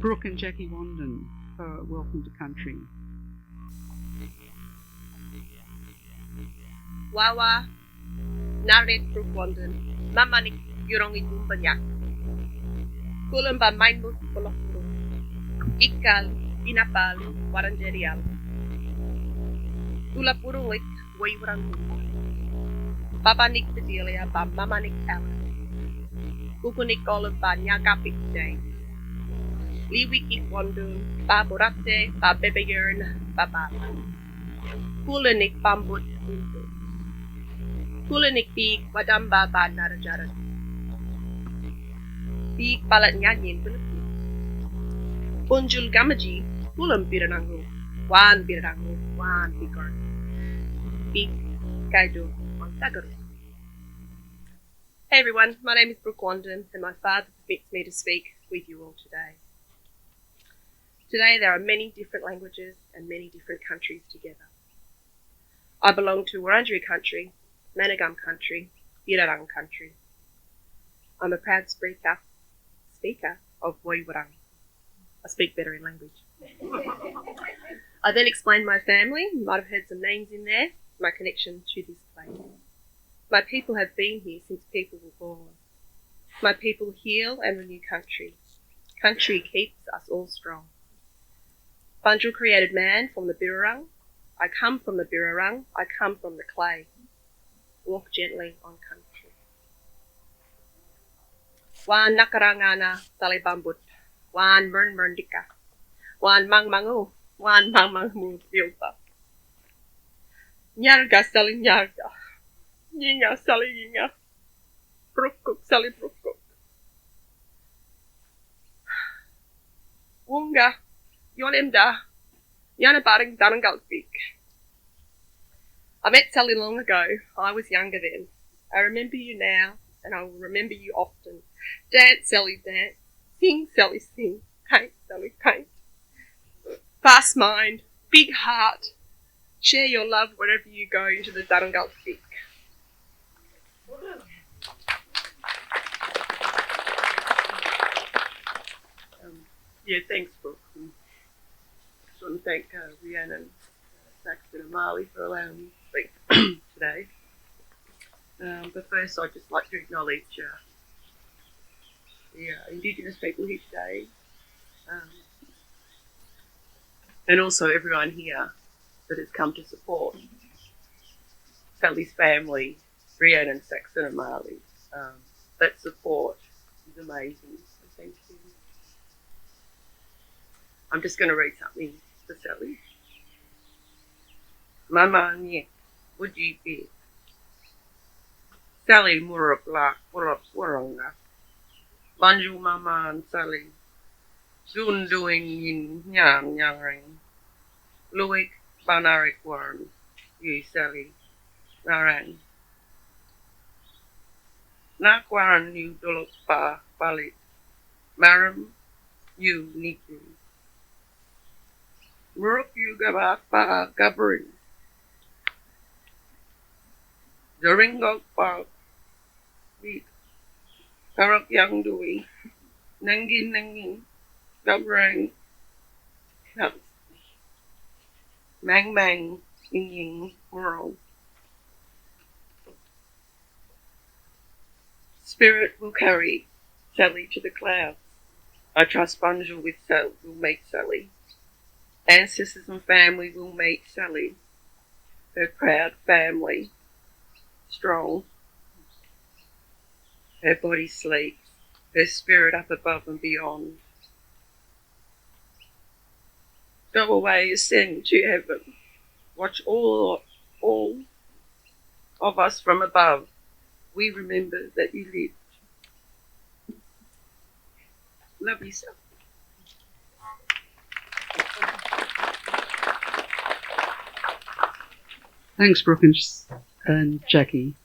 Brooke and Jackie Wandon for Welcome to Country. Wawa, narit Brooke Wandon, mamanik yurongi tumbanyak. Kulang ba mindmut polokuro. Ikal, inapal, waranjerial. Tula purulik, waywrang tumba. Papanik tedilia ba mamanik ala. Kukunik olab ba nyagapik day. Liwikik wandun, ba borate, ba bebeyern, ba bala. Kulanik bambut untuk. Kulanik pig wadamba ba narajaran. Pig palat nyanyin Philippines. Punjul gamaji, kulam biranangu. Wan biranangu, wan bigor. Pig kaido, wan tagaru. Hey everyone, my name is Brooke Wandon and my father permits me to speak with you all today. Today there are many different languages and many different countries together. I belong to Wurundjeri country, Managum country, Birarang country. I'm a proud speaker of Woiwurrung. I speak better in language. I then explained my family, you might have heard some names in there, my connection to this place. My people have been here since people were born. My people heal and renew country. Country keeps us all strong. Bunjil created man from the Birrarung. I come from the Birrarung. I come from the clay. Walk gently on country. Wan nakarangana talibambut. Wan mernmerdika. Wan mangmangu. Wan mangmangu filpa. Nyarga sali nyarga. Yinga sali yinga. Brukuk sali brukuk. Wunga. Yonemda. Yana baring darangalpik. I met Sally long ago. I was younger then. I remember you now, and I will remember you often. Dance, Sally, dance. Sing, Sally, sing. Paint, Sally, paint. Fast mind, big heart. Share your love wherever you go into the darangalpik. Thanks, Brooke. I just want to thank Rhiannon Saxton and Marley for allowing me to speak today. But first I'd just like to acknowledge the Indigenous people here today, and also everyone here that has come to support Sally's family, Rhiannon Saxton and Marley. That support is amazing, so thank you. I'm just going to read something for Sally. Mama nye, wuji be. Sally muruk lak wuruk wurunga. Banju mama and Sally. Soon doing yin nyang nyangring. Luik banarik warn. Ye Sally. Narang. Nakwaran you dolok pa balit. Maram you niku. Muruk you gabak pa gabrin. Joringok pa beat. Karak yang dui. Nangin. Gabrang. Mang ying world. Spirit will carry Sally to the clouds. I trust Bunjil will make Sally. Ancestors and family will make Sally. Her proud family. Strong. Her body sleeps. Her spirit up above and beyond. Go away, ascend to heaven. Watch all of us from above. We remember that you lived. Love yourself. Thanks, Brooke and Jackie.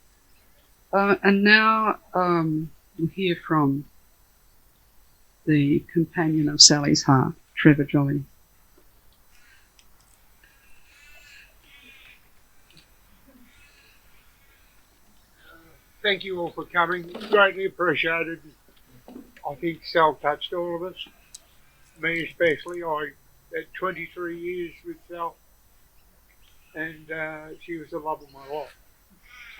And now we'll hear from the companion of Sally's heart, Trevor Jolly. Thank you all for coming. Greatly appreciated. I think Sal touched all of us. me especially. I had 23 years with Sal, and she was the love of my life.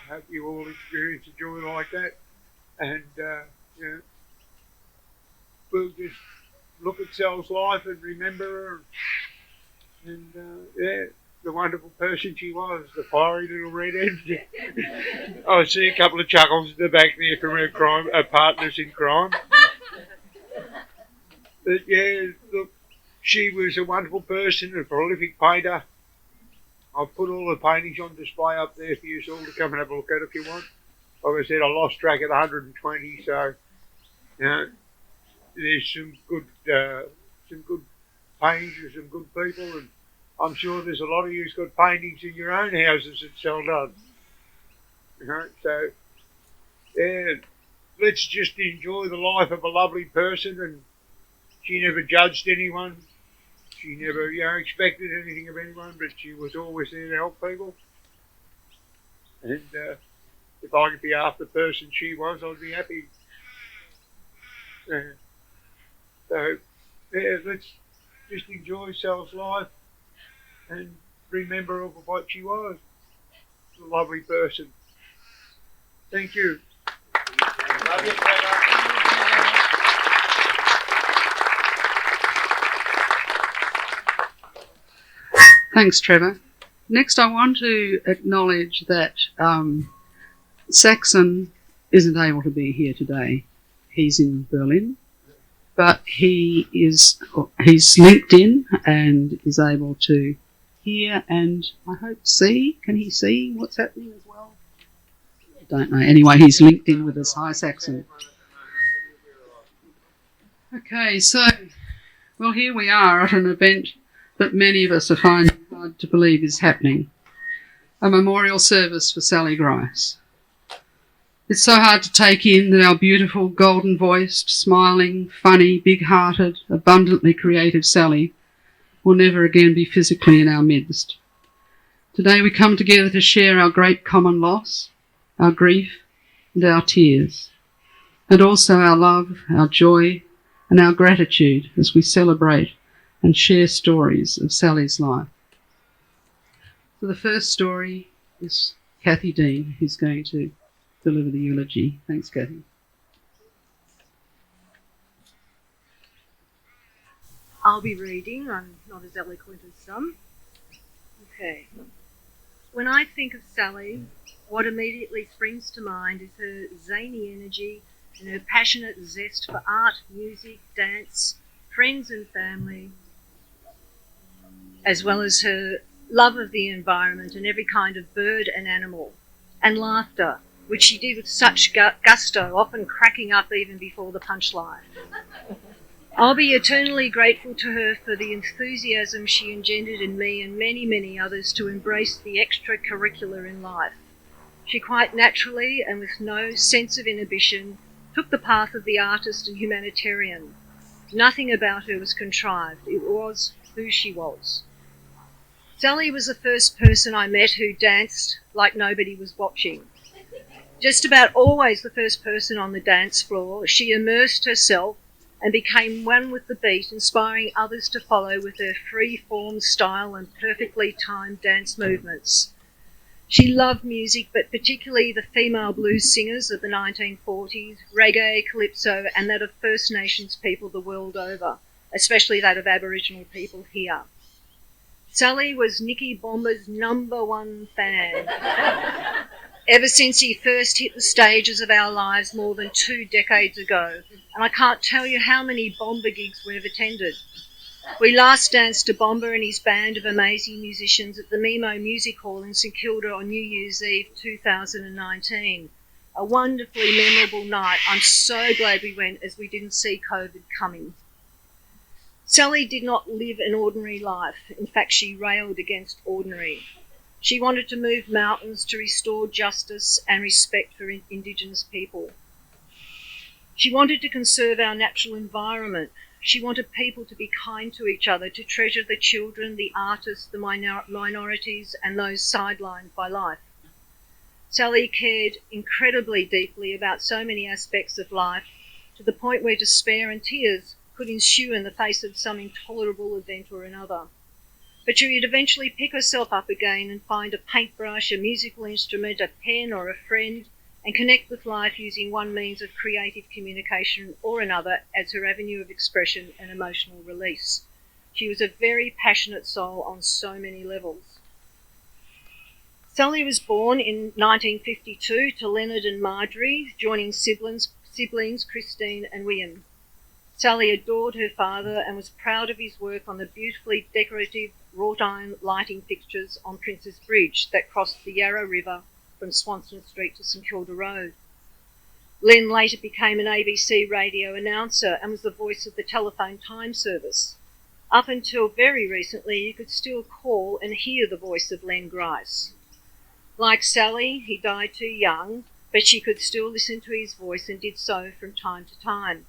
I hope you all experience a joy like that. And, you know, we'll just look at Sal's life and remember her. And, yeah, the wonderful person she was, the fiery little redhead. I see a couple of chuckles in the back there from her partners in crime. But, yeah, look, she was a wonderful person, a prolific painter. I've put all the paintings on display up there for you all to come and have a look at if you want. Like I said, I lost track at 120, so you know, there's some good paintings and some good people, and I'm sure there's a lot of you's got paintings in your own houses that Sal done. You know, so yeah, let's just enjoy the life of a lovely person, and she never judged anyone. She never, expected anything of anyone, but she was always there to help people. And if I could be half the person she was, I'd be happy. So, yeah, let's just enjoy Sal's life and remember of what she was. A lovely person. Thank you. Love you, Trevor. Thanks, Trevor. Next, I want to acknowledge that Saxon isn't able to be here today. He's in Berlin, but he's linked in and is able to hear and I hope see. Can he see what's happening as well? I don't know. Anyway, he's linked in with us. Hi, Saxon. Okay, so, well, here we are at an event that many of us are finding hard to believe is happening. A memorial service for Sally Grice. It's so hard to take in that our beautiful, golden-voiced, smiling, funny, big-hearted, abundantly creative Sally will never again be physically in our midst. Today we come together to share our great common loss, our grief and our tears, and also our love, our joy and our gratitude as we celebrate and share stories of Sally's life. So the first story is Kathy Dean, who's going to deliver the eulogy. Thanks, Kathy. I'll be reading. I'm not as eloquent as some. Okay. When I think of Sally, what immediately springs to mind is her zany energy and her passionate zest for art, music, dance, friends and family, as well as her love of the environment and every kind of bird and animal, and laughter, which she did with such gusto, often cracking up even before the punchline. I'll be eternally grateful to her for the enthusiasm she engendered in me and many, many others to embrace the extracurricular in life. She quite naturally and with no sense of inhibition took the path of the artist and humanitarian. Nothing about her was contrived. It was who she was. Sally was the first person I met who danced like nobody was watching. Just about always the first person on the dance floor, she immersed herself and became one with the beat, inspiring others to follow with her free-form style and perfectly timed dance movements. She loved music, but particularly the female blues singers of the 1940s, reggae, calypso, and that of First Nations people the world over, especially that of Aboriginal people here. Sally was Nicky Bomber's #1 fan. Ever since he first hit the stages of our lives more than 2 decades ago, and I can't tell you how many Bomber gigs we've attended. We last danced to Bomber and his band of amazing musicians at the Mimo Music Hall in St Kilda on New Year's Eve 2019. A wonderfully memorable night. I'm so glad we went as we didn't see COVID coming. Sally did not live an ordinary life. In fact, she railed against ordinary. She wanted to move mountains to restore justice and respect for Indigenous people. She wanted to conserve our natural environment. She wanted people to be kind to each other, to treasure the children, the artists, the minorities, and those sidelined by life. Sally cared incredibly deeply about so many aspects of life, to the point where despair and tears could ensue in the face of some intolerable event or another. But she would eventually pick herself up again and find a paintbrush, a musical instrument, a pen or a friend, and connect with life using one means of creative communication or another as her avenue of expression and emotional release. She was a very passionate soul on so many levels. Sally was born in 1952 to Leonard and Marjorie, joining siblings Christine and William. Sally adored her father and was proud of his work on the beautifully decorative wrought iron lighting fixtures on Prince's Bridge that crossed the Yarra River from Swanston Street to St Kilda Road. Len later became an ABC radio announcer and was the voice of the telephone time service. Up until very recently, you could still call and hear the voice of Len Grice. Like Sally, he died too young, but she could still listen to his voice and did so from time to time.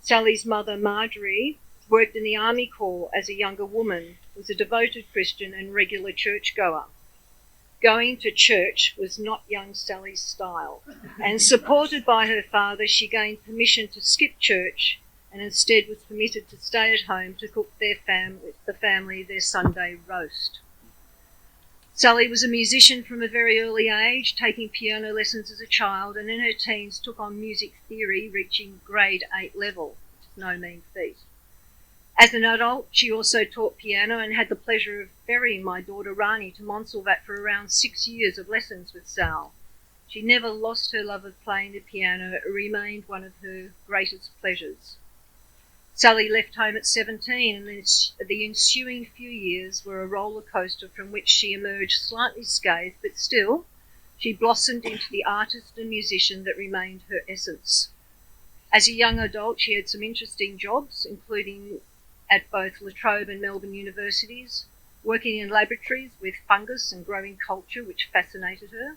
Sally's mother, Marjorie, worked in the Army Corps as a younger woman, was a devoted Christian and regular churchgoer. Going to church was not young Sally's style, and supported by her father, she gained permission to skip church and instead was permitted to stay at home to cook the family their Sunday roast. Sally was a musician from a very early age, taking piano lessons as a child, and in her teens took on music theory, reaching grade 8 level, which is no mean feat. As an adult, she also taught piano and had the pleasure of ferrying my daughter Rani to Montsalvat for around 6 years of lessons with Sal. She never lost her love of playing the piano. It remained one of her greatest pleasures. Sally left home at 17, and the ensuing few years were a roller coaster from which she emerged slightly scathed, but still, she blossomed into the artist and musician that remained her essence. As a young adult, she had some interesting jobs, including at both La Trobe and Melbourne universities, working in laboratories with fungus and growing culture, which fascinated her.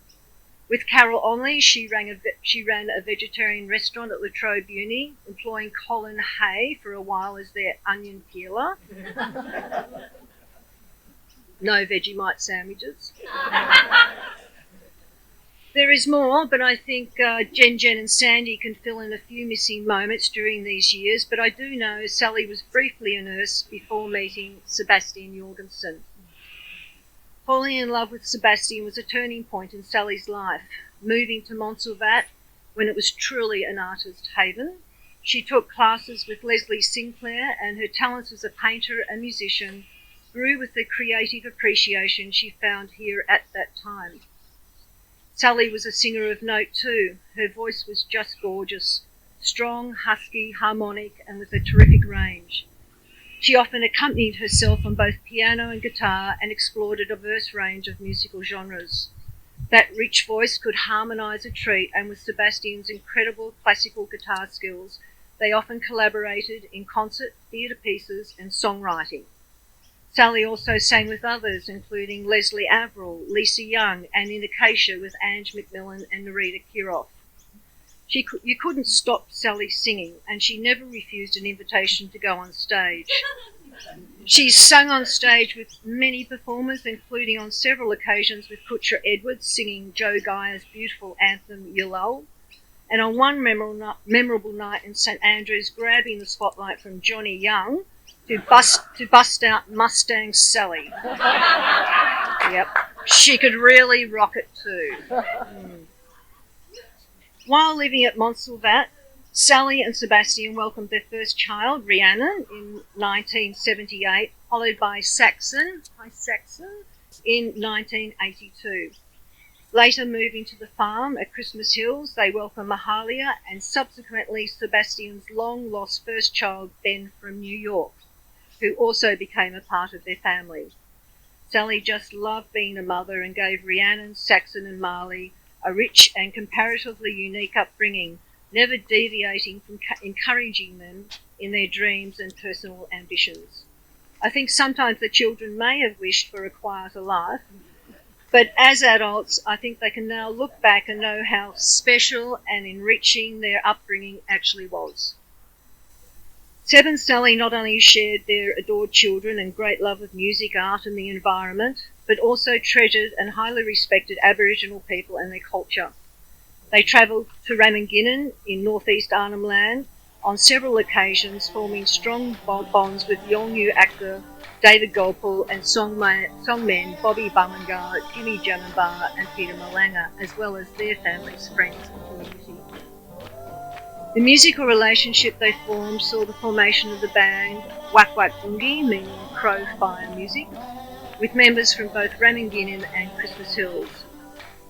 With Carol Onley, she ran a vegetarian restaurant at La Trobe Uni, employing Colin Hay for a while as their onion peeler. No Vegemite sandwiches. There is more, but I think Jen and Sandy can fill in a few missing moments during these years, but I do know Sally was briefly a nurse before meeting Sebastian Jorgensen. Falling in love with Sebastian was a turning point in Sally's life. Moving to Montsalvat when it was truly an artist haven, she took classes with Leslie Sinclair, and her talents as a painter and musician grew with the creative appreciation she found here at that time. Sally was a singer of note too. Her voice was just gorgeous, strong, husky, harmonic, and with a terrific range. She often accompanied herself on both piano and guitar and explored a diverse range of musical genres. That rich voice could harmonise a treat, and with Sebastian's incredible classical guitar skills, they often collaborated in concert, theatre pieces and songwriting. Sally also sang with others, including Leslie Averill, Lisa Young, and in Acacia with Ange McMillan and Narita Kiroff. You couldn't stop Sally singing, and she never refused an invitation to go on stage. She's sung on stage with many performers, including on several occasions with Kutcher Edwards singing Joe Guy's beautiful anthem Yullull, and on one memorable night in St Andrews, grabbing the spotlight from Johnny Young to bust out Mustang Sally. Yep, she could really rock it too. While living at Montsalvat, Sally and Sebastian welcomed their first child, Rhiannon, in 1978, followed by Saxon in 1982. Later moving to the farm at Christmas Hills, they welcomed Mahalia and subsequently Sebastian's long-lost first child, Ben, from New York, who also became a part of their family. Sally just loved being a mother and gave Rhiannon, Saxon and Marley a rich and comparatively unique upbringing, never deviating from encouraging them in their dreams and personal ambitions. I think sometimes the children may have wished for a quieter life, but as adults, I think they can now look back and know how special and enriching their upbringing actually was. Seb and Sally not only shared their adored children and great love of music, art and the environment, but also treasured and highly respected Aboriginal people and their culture. They travelled to Raminginan in northeast Arnhem Land, on several occasions, forming strong bonds with Yolngu actor David Goldpool and songmen Bobby Bummingar, Jimmy Jamambar and Peter Malanga, as well as their families, friends and community. The musical relationship they formed saw the formation of the band Wak Wak Dungi, meaning Crow Fire Music, with members from both Ramanginin and Christmas Hills.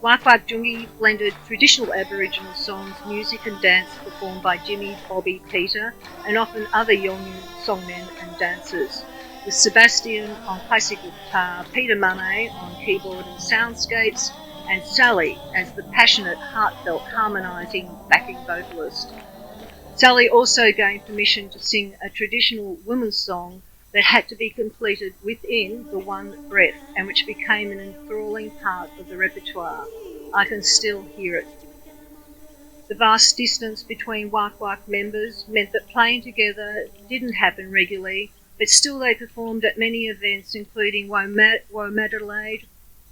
Wak Wak Dungi blended traditional Aboriginal songs, music and dance performed by Jimmy, Bobby, Peter, and often other Yolngu songmen and dancers, with Sebastian on classical guitar, Peter Mane on keyboard and soundscapes, and Sally as the passionate, heartfelt, harmonising backing vocalist. Sally also gained permission to sing a traditional women's song that had to be completed within the one breath and which became an enthralling part of the repertoire. I can still hear it. The vast distance between Wak Wak members meant that playing together didn't happen regularly, but still they performed at many events including Womadelaide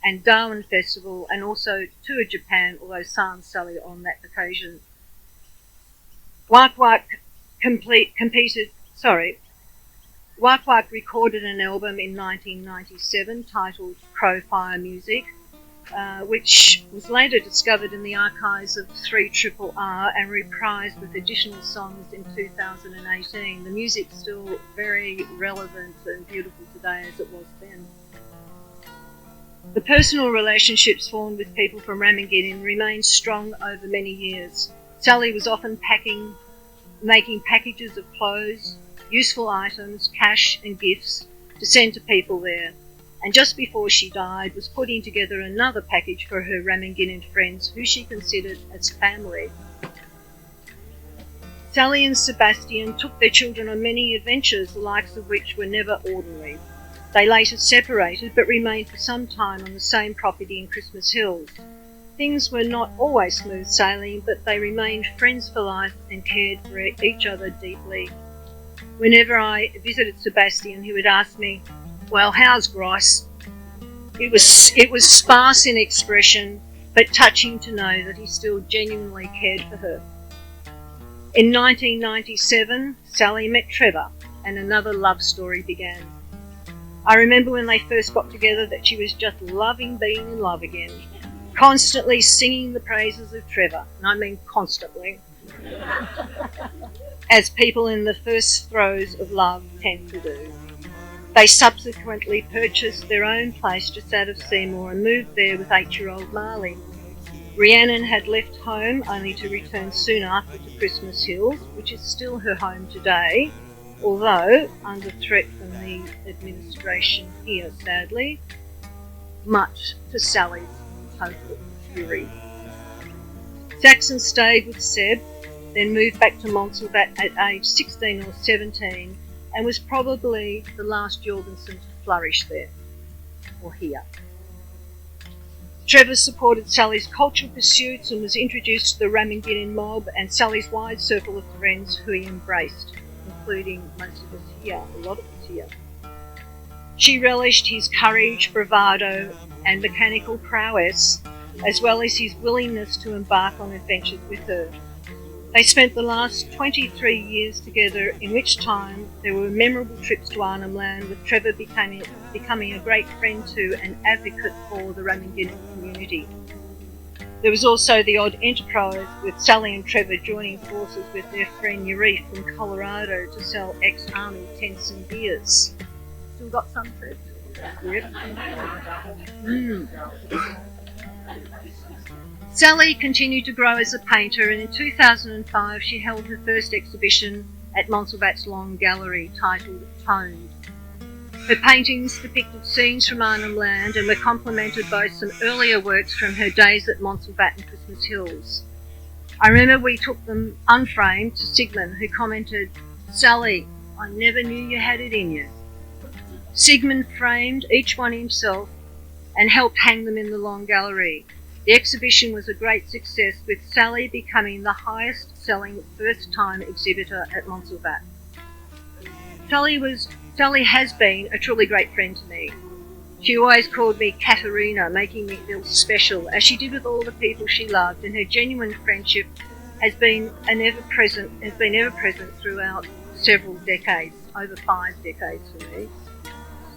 and Darwin Festival, and also toured Japan, although sans Sally on that occasion. Wak Wak recorded an album in 1997 titled Crow Fire Music, which was later discovered in the archives of 3RRR and reprised with additional songs in 2018. The music's still very relevant and beautiful today as it was then. The personal relationships formed with people from Ramanginin remained strong over many years. Sally was often making packages of clothes, useful items, cash and gifts to send to people there, and just before she died was putting together another package for her Ramanginin friends who she considered as family. Sally and Sebastian took their children on many adventures, the likes of which were never ordinary. They later separated but remained for some time on the same property in Christmas Hills. Things were not always smooth sailing, but they remained friends for life and cared for each other deeply. Whenever I visited Sebastian, he would ask me, "Well, how's Grice?" It was sparse in expression, but touching to know that he still genuinely cared for her. In 1997, Sally met Trevor, and another love story began. I remember when they first got together that she was just loving being in love again, constantly singing the praises of Trevor, and I mean constantly, as people in the first throes of love tend to do. They subsequently purchased their own place just out of Seymour and moved there with 8-year-old Marley. Rhiannon had left home only to return soon after to Christmas Hills, which is still her home today, although under threat from the administration here, sadly, much to Sally's total fury. Saxon stayed with Seb, then moved back to Montsalvat at age 16 or 17, and was probably the last Jorgensen to flourish there, or here. Trevor supported Sally's cultural pursuits and was introduced to the Ramanginin mob and Sally's wide circle of friends who he embraced, including most of us here, a lot of us here. She relished his courage, bravado and mechanical prowess, as well as his willingness to embark on adventures with her. They spent the last 23 years together, in which time there were memorable trips to Arnhem Land, with Trevor becoming a great friend to and advocate for the Ramanginin community. There was also the odd enterprise with Sally and Trevor joining forces with their friend Yuri from Colorado to sell ex-army tents and beers. Still got some, Trev? Yep. Sally continued to grow as a painter, and in 2005 she held her first exhibition at Montsalvat's Long Gallery titled Toned. Her paintings depicted scenes from Arnhem Land and were complemented by some earlier works from her days at Montsalvat and Christmas Hills. I remember we took them unframed to Sigmund, who commented, "Sally, I never knew you had it in you." Sigmund framed each one himself and helped hang them in the Long Gallery. The exhibition was a great success, with Sally becoming the highest-selling first-time exhibitor at Montsalvat. Sally has been a truly great friend to me. She always called me Katerina, making me feel special, as she did with all the people she loved, and her genuine friendship has been ever present throughout several decades, over 5 decades for me.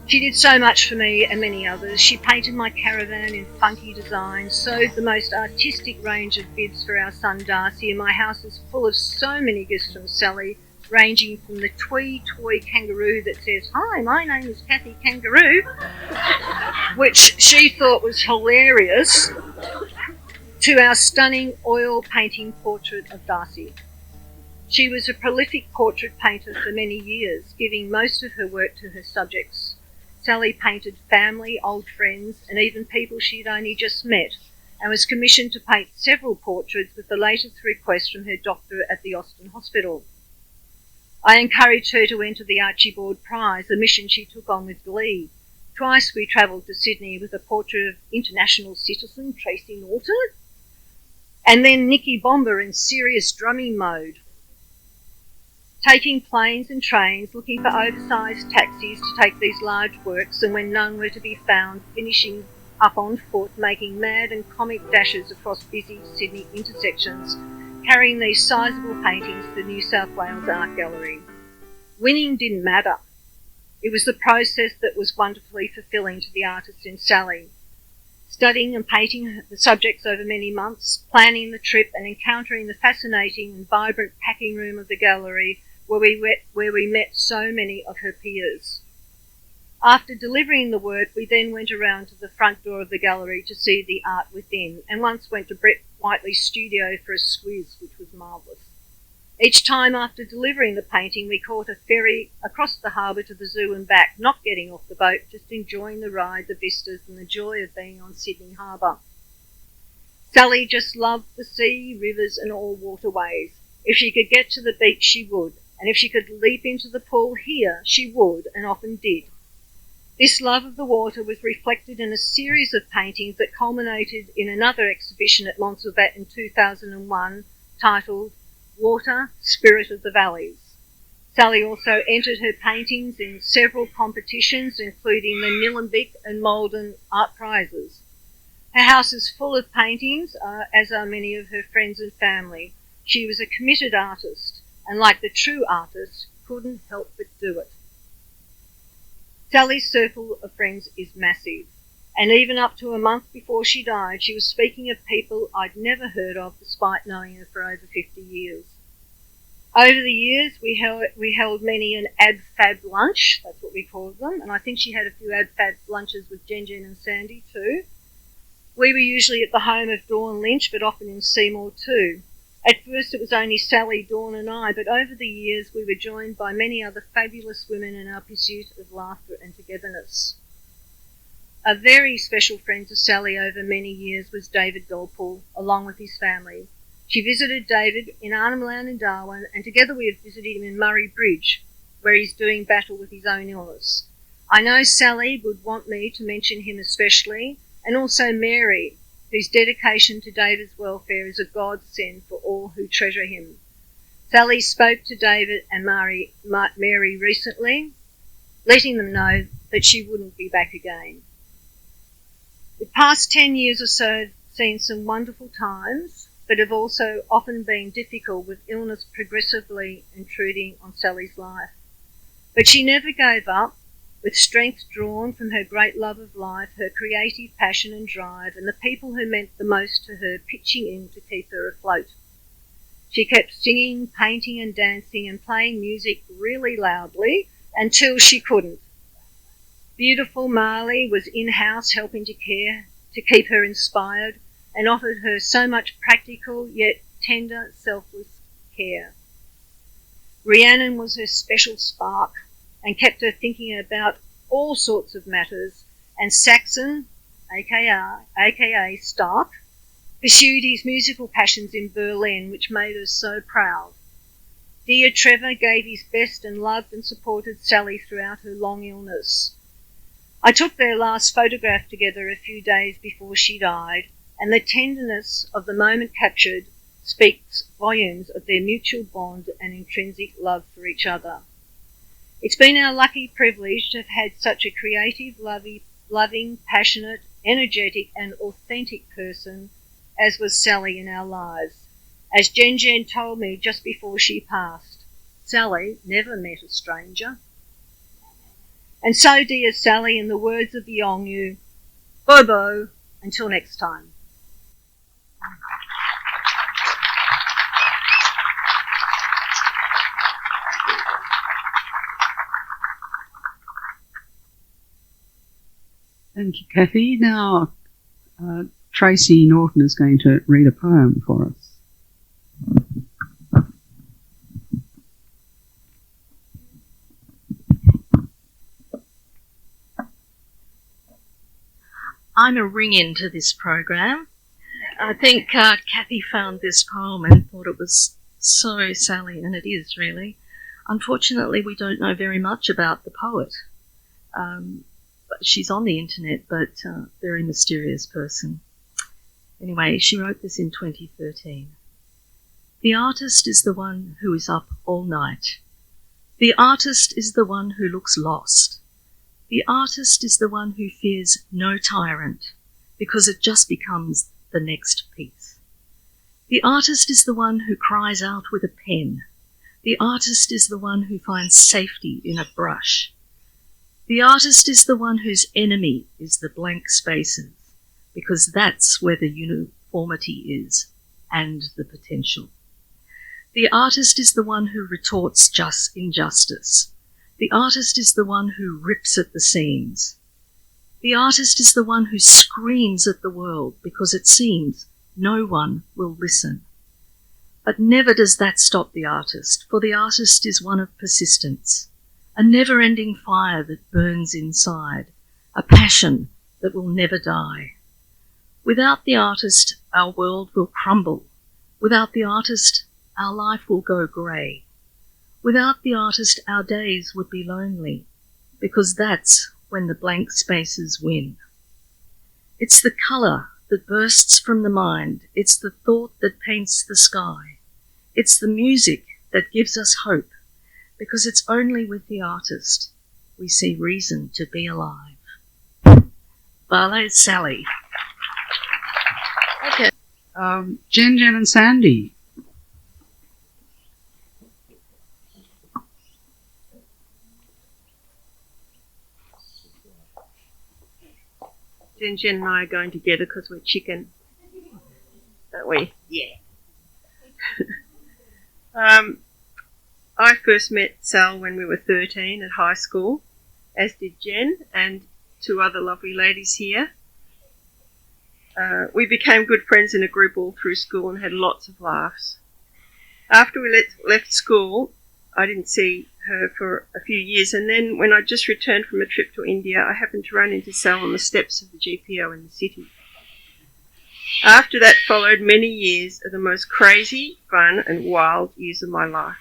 She did so much for me and many others. She painted my caravan in funky designs, sewed the most artistic range of bibs for our son Darcy, and my house is full of so many gifts from Sally, ranging from the twee toy kangaroo that says, "Hi, my name is Kathy Kangaroo," which she thought was hilarious, to our stunning oil painting portrait of Darcy. She was a prolific portrait painter for many years, giving most of her work to her subjects. Sally painted family, old friends, and even people she'd only just met, and was commissioned to paint several portraits with the latest request from her doctor at the Austin Hospital. I encouraged her to enter the Archibald Prize, a mission she took on with glee. Twice we travelled to Sydney with a portrait of international citizen Tracy Norton, and then Nicky Bomber in serious drumming mode, taking planes and trains, looking for oversized taxis to take these large works, and when none were to be found, finishing up on foot, making mad and comic dashes across busy Sydney intersections, carrying these sizable paintings to the New South Wales Art Gallery. Winning didn't matter. It was the process that was wonderfully fulfilling to the artist in Sally. Studying and painting the subjects over many months, planning the trip and encountering the fascinating and vibrant packing room of the gallery where we met so many of her peers. After delivering the work, we then went around to the front door of the gallery to see the art within, and once went to Brett Whiteley's studio for a squiz, which was marvellous. Each time after delivering the painting, we caught a ferry across the harbour to the zoo and back, not getting off the boat, just enjoying the ride, the vistas, and the joy of being on Sydney Harbour. Sally just loved the sea, rivers, and all waterways. If she could get to the beach, she would, and if she could leap into the pool here, she would, and often did. This love of the water was reflected in a series of paintings that culminated in another exhibition at Montsalvat in 2001, titled Water, Spirit of the Valleys. Sally also entered her paintings in several competitions, including the Nillumbik and Malden art prizes. Her house is full of paintings, as are many of her friends and family. She was a committed artist, and like the true artist, couldn't help but do it. Sally's circle of friends is massive, and even up to a month before she died, she was speaking of people I'd never heard of despite knowing her for over 50 years. Over the years, we held many an ab-fab lunch, that's what we called them, and I think she had a few ab-fab lunches with Jen and Sandy too. We were usually at the home of Dawn Lynch, but often in Seymour too. At first it was only Sally, Dawn and I, but over the years we were joined by many other fabulous women in our pursuit of laughter and togetherness. A very special friend to Sally over many years was David Dalpool, along with his family. She visited David in Arnhem Land in Darwin, and together we have visited him in Murray Bridge, where he's doing battle with his own illness. I know Sally would want me to mention him especially, and also Mary, whose dedication to David's welfare is a godsend for all who treasure him. Sally spoke to David and Mary recently, letting them know that she wouldn't be back again. The past 10 years or so have seen some wonderful times, but have also often been difficult, with illness progressively intruding on Sally's life. But she never gave up, with strength drawn from her great love of life, her creative passion and drive, and the people who meant the most to her pitching in to keep her afloat. She kept singing, painting and dancing and playing music really loudly until she couldn't. Beautiful Marley was in-house helping to keep her inspired, and offered her so much practical yet tender, selfless care. Rhiannon was her special spark and kept her thinking about all sorts of matters, and Saxon, aka Stark, pursued his musical passions in Berlin, which made her so proud. Dear Trevor gave his best and loved and supported Sally throughout her long illness. I took their last photograph together a few days before she died, and the tenderness of the moment captured speaks volumes of their mutual bond and intrinsic love for each other. It's been our lucky privilege to have had such a creative, loving, passionate, energetic and authentic person as was Sally in our lives. As Jen told me just before she passed, Sally never met a stranger. And so, dear Sally, in the words of the Yolngu, Bobo, until next time. Thank you, Kathy. Now, Tracy Norton is going to read a poem for us. I'm a ring-in to this program. I think Kathy found this poem and thought it was so Sally, and it is really. Unfortunately, we don't know very much about the poet. She's on the internet, but very mysterious person. Anyway, she wrote this in 2013. The artist is the one who is up all night. The artist is the one who looks lost. The artist is the one who fears no tyrant, because it just becomes the next piece. The artist is the one who cries out with a pen. The artist is the one who finds safety in a brush. The artist is the one whose enemy is the blank spaces, because that's where the uniformity is, and the potential. The artist is the one who retorts just injustice. The artist is the one who rips at the seams. The artist is the one who screams at the world because it seems no one will listen. But never does that stop the artist, for the artist is one of persistence, a never-ending fire that burns inside, a passion that will never die. Without the artist, our world will crumble. Without the artist, our life will go grey. Without the artist, our days would be lonely, because that's when the blank spaces win. It's the colour that bursts from the mind. It's the thought that paints the sky. It's the music that gives us hope, because it's only with the artist we see reason to be alive. Ballet Sally. Okay. Jen and Sandy. Jen and I are going together because we're chicken, don't we? Yeah. I first met Sal when we were 13 at high school, as did Jen and two other lovely ladies here. We became good friends in a group all through school and had lots of laughs. After we left school, I didn't see her for a few years, and then when I just returned from a trip to India, I happened to run into Sal on the steps of the GPO in the city. After that followed many years of the most crazy, fun and wild years of my life.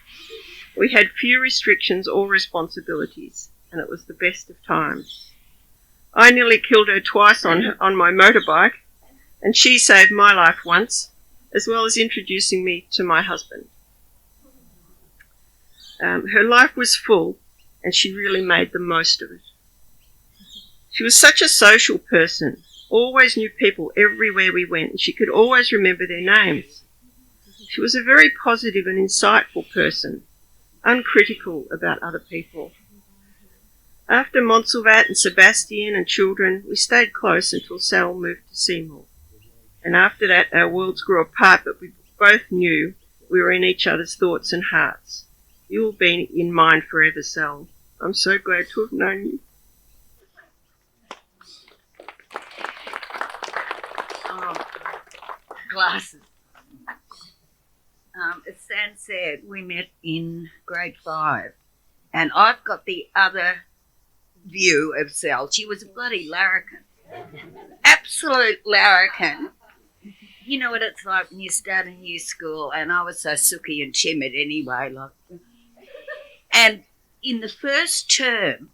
We had few restrictions or responsibilities, and it was the best of times. I nearly killed her twice on my motorbike, and she saved my life once, as well as introducing me to my husband. Her life was full, and she really made the most of it. She was such a social person, always knew people everywhere we went, and she could always remember their names. She was a very positive and insightful person, uncritical about other people. After Montsalvat and Sebastian and children, we stayed close until Sal moved to Seymour. And after that, our worlds grew apart, but we both knew we were in each other's thoughts and hearts. You will be in mine forever, Sal. I'm so glad to have known you. Glasses. As San said, we met in grade 5, and I've got the other view of Sal. She was a bloody larrikin, absolute larrikin. You know what it's like when you start a new school, and I was so sooky and timid anyway. And in the first term,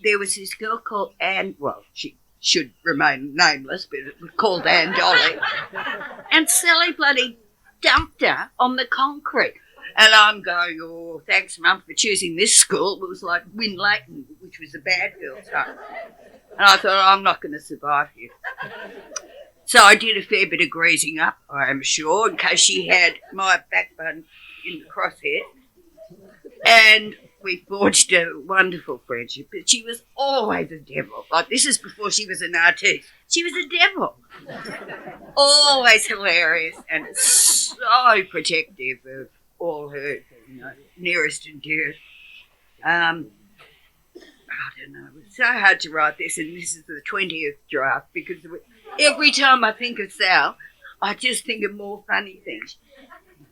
there was this girl called Anne. Well, she should remain nameless, but it was called Anne Dolly. And Sally bloody dumped her on the concrete. And I'm going, oh, thanks, Mum, for choosing this school. It was like Win Leighton, which was a bad girl's home. And I thought, oh, I'm not going to survive here. So I did a fair bit of greasing up, I am sure, in case she had my backbone in the crosshair. And we forged a wonderful friendship. But she was always a devil. Like, this is before she was an artiste. She was a devil. Always hilarious and so protective of all her, nearest and dearest. I don't know. It was so hard to write this, and this is the 20th draft, because every time I think of Sal, I just think of more funny things.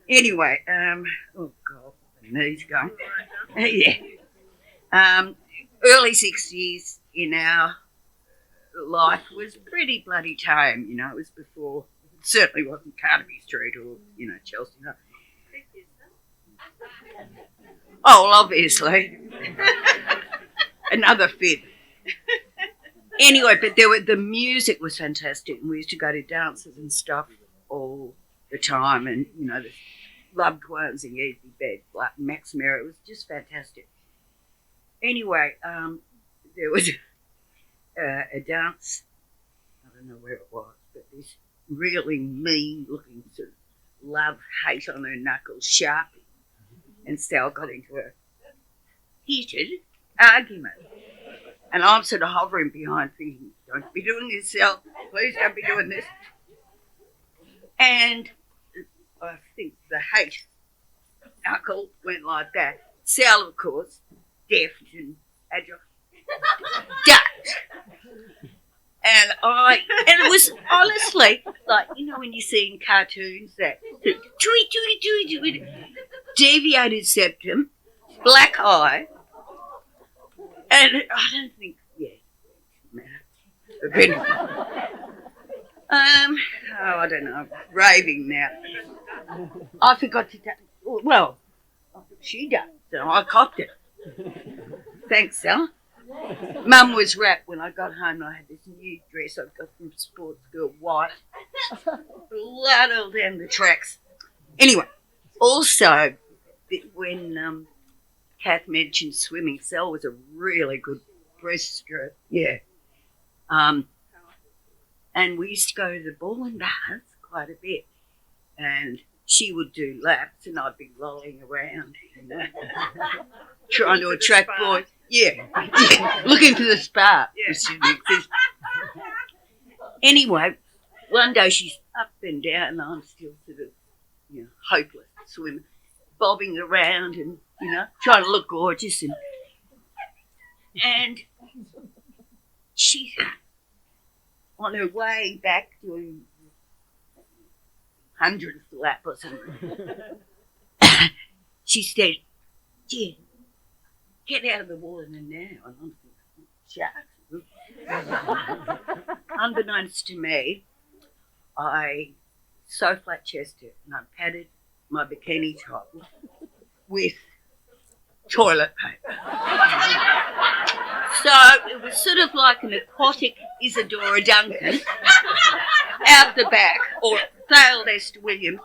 Anyway, oh God, my knees going. Yeah. Early 60s in our life was pretty bloody tame, It was before, it certainly wasn't Carnaby Street or, Chelsea. No. Oh, well, obviously. Another fit. Anyway, but the music was fantastic, and we used to go to dances and stuff all the time, and, the loved ones in Easy Bed, like Max Merritt, it was just fantastic. Anyway, there was a dance, I don't know where it was, but this really mean-looking sort of love-hate on her knuckles Sharpie, and Sal got into a heated argument. And I'm sort of hovering behind thinking, don't be doing this, Sal. Please don't be doing this. And I think the hate knuckle went like that. Sal, of course, deft and agile, ducked. And it was honestly like, when you see in cartoons that tweet, deviated septum, black eye, and I don't think, it matter. I don't know, I'm raving now. I forgot to, well, she done, so I copped it. Thanks, Sal. Mum was wrapped when I got home, and I had this new dress I got from sports school, white. Blood all down the tracks. Anyway, also, when Kath mentioned swimming, Sal was a really good breaststroke. Yeah. And we used to go to the ball and bars quite a bit. And she would do laps, and I'd be lolling around, trying to attract boys. Yeah. Looking for the spark. Yeah. Anyway, one day she's up and down, and I'm still sort of, hopeless swimming, bobbing around and, trying to look gorgeous. And she's on her way back doing 100th lap or something. She said, "Jen, get out of the water now." And I'm thinking, sharks. Unbeknownst to me, I so flat chested and I padded my bikini top with toilet paper. So it was sort of like an aquatic Isadora Duncan out the back, or Thale Lester Williams,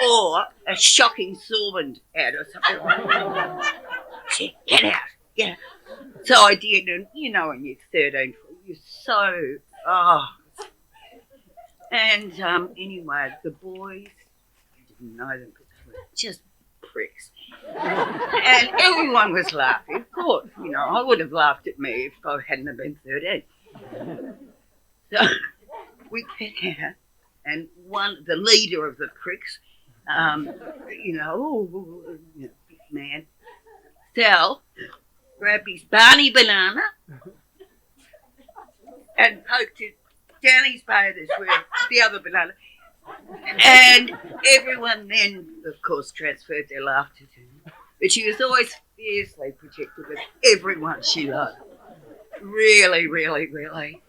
or a shocking Sorvend ad or something like that. She said, get out. So I did, and when you're 13, you're so, And anyway, the boys, I didn't know them, but they were just pricks. And everyone was laughing, of course. I would have laughed at me if I hadn't have been 13. So we get out, and the leader of the pricks, big man, Sal, grabbed his Barney banana and poked it down his bathers with the other banana. And everyone then, of course, transferred their laughter to him. But she was always fiercely protective of everyone she loved. Really, really, really.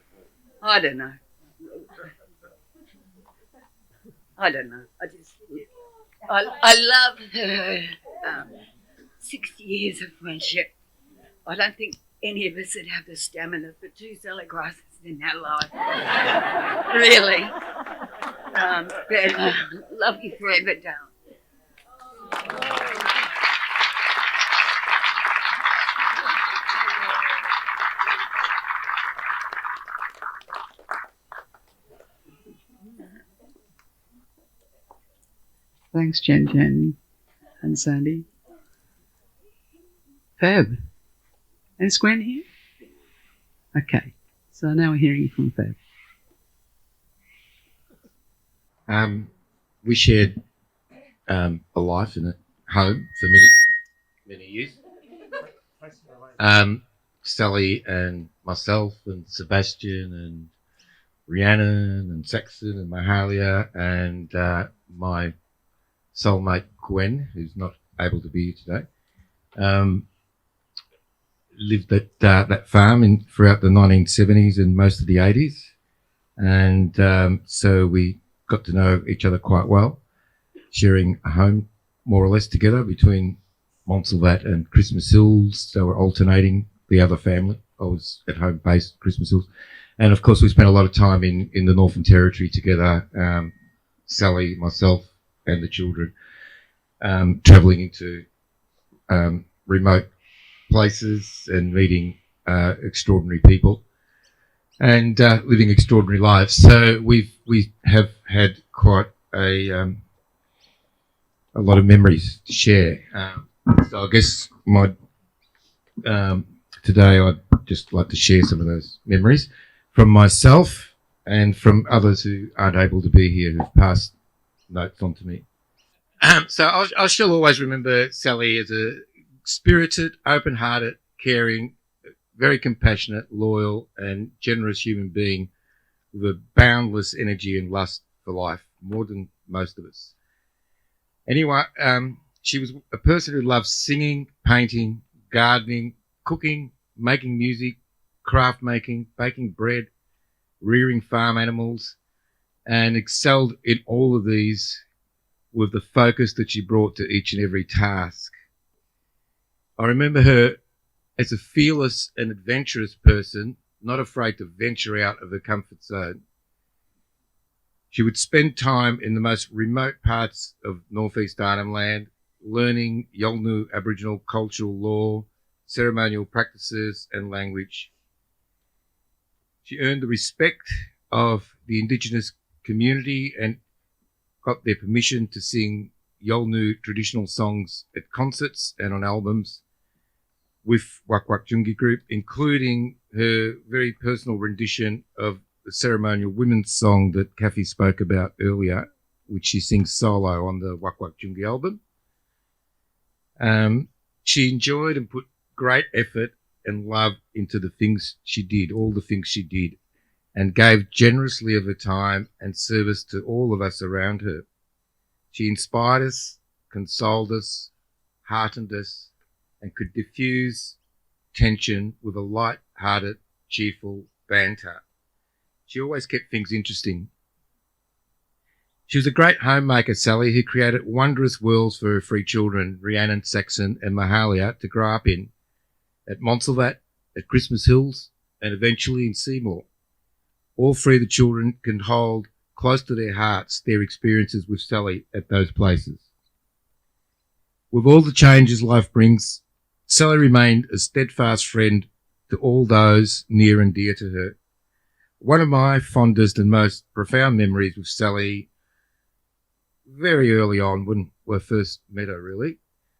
I don't know. I love her 60 years of friendship. I don't think any of us would have the stamina for 2 Sally Grices in our life. Really. But love you forever, darling. Thanks, Jen and Sandy. Fab. Is Gwen here? Okay, so now we're hearing from Fab. We shared a life in a home for many years. Sally and myself and Sebastian and Rhiannon and Saxon and Mahalia and my soulmate Gwen, who's not able to be here today, lived at that farm throughout the 1970s and most of the 80s. And so we got to know each other quite well, sharing a home more or less together between Montsalvat and Christmas Hills. They were alternating the other family. I was at home based Christmas Hills. And of course, we spent a lot of time in the Northern Territory together, Sally, myself, and the children, travelling into remote places and meeting extraordinary people and living extraordinary lives. So we have had quite a lot of memories to share. So I guess today I'd just like to share some of those memories from myself and from others who aren't able to be here who've passed notes on to me. So I shall always remember Sally as a spirited, open-hearted, caring, very compassionate, loyal and generous human being with a boundless energy and lust for life, more than most of us. Anyway, she was a person who loved singing, painting, gardening, cooking, making music, craft making, baking bread, rearing farm animals, and excelled in all of these with the focus that she brought to each and every task. I remember her as a fearless and adventurous person, not afraid to venture out of her comfort zone. She would spend time in the most remote parts of northeast Arnhem Land, learning Yolngu Aboriginal cultural law, ceremonial practices and language. She earned the respect of the Indigenous community and got their permission to sing Yolngu traditional songs at concerts and on albums with Wak Wak Jungi Group, including her very personal rendition of the ceremonial women's song that Kathy spoke about earlier, which she sings solo on the Wak Wak Jungi album. She enjoyed and put great effort and love into the things she did, all the things she did, and gave generously of her time and service to all of us around her. She inspired us, consoled us, heartened us, and could diffuse tension with a light-hearted, cheerful banter. She always kept things interesting. She was a great homemaker, Sally, who created wondrous worlds for her three children, Rhiannon, Saxon and Mahalia, to grow up in, at Montsalvat, at Christmas Hills, and eventually in Seymour. All three of the children can hold close to their hearts their experiences with Sally at those places. With all the changes life brings, Sally remained a steadfast friend to all those near and dear to her. One of my fondest and most profound memories with Sally, very early on when we first met her really,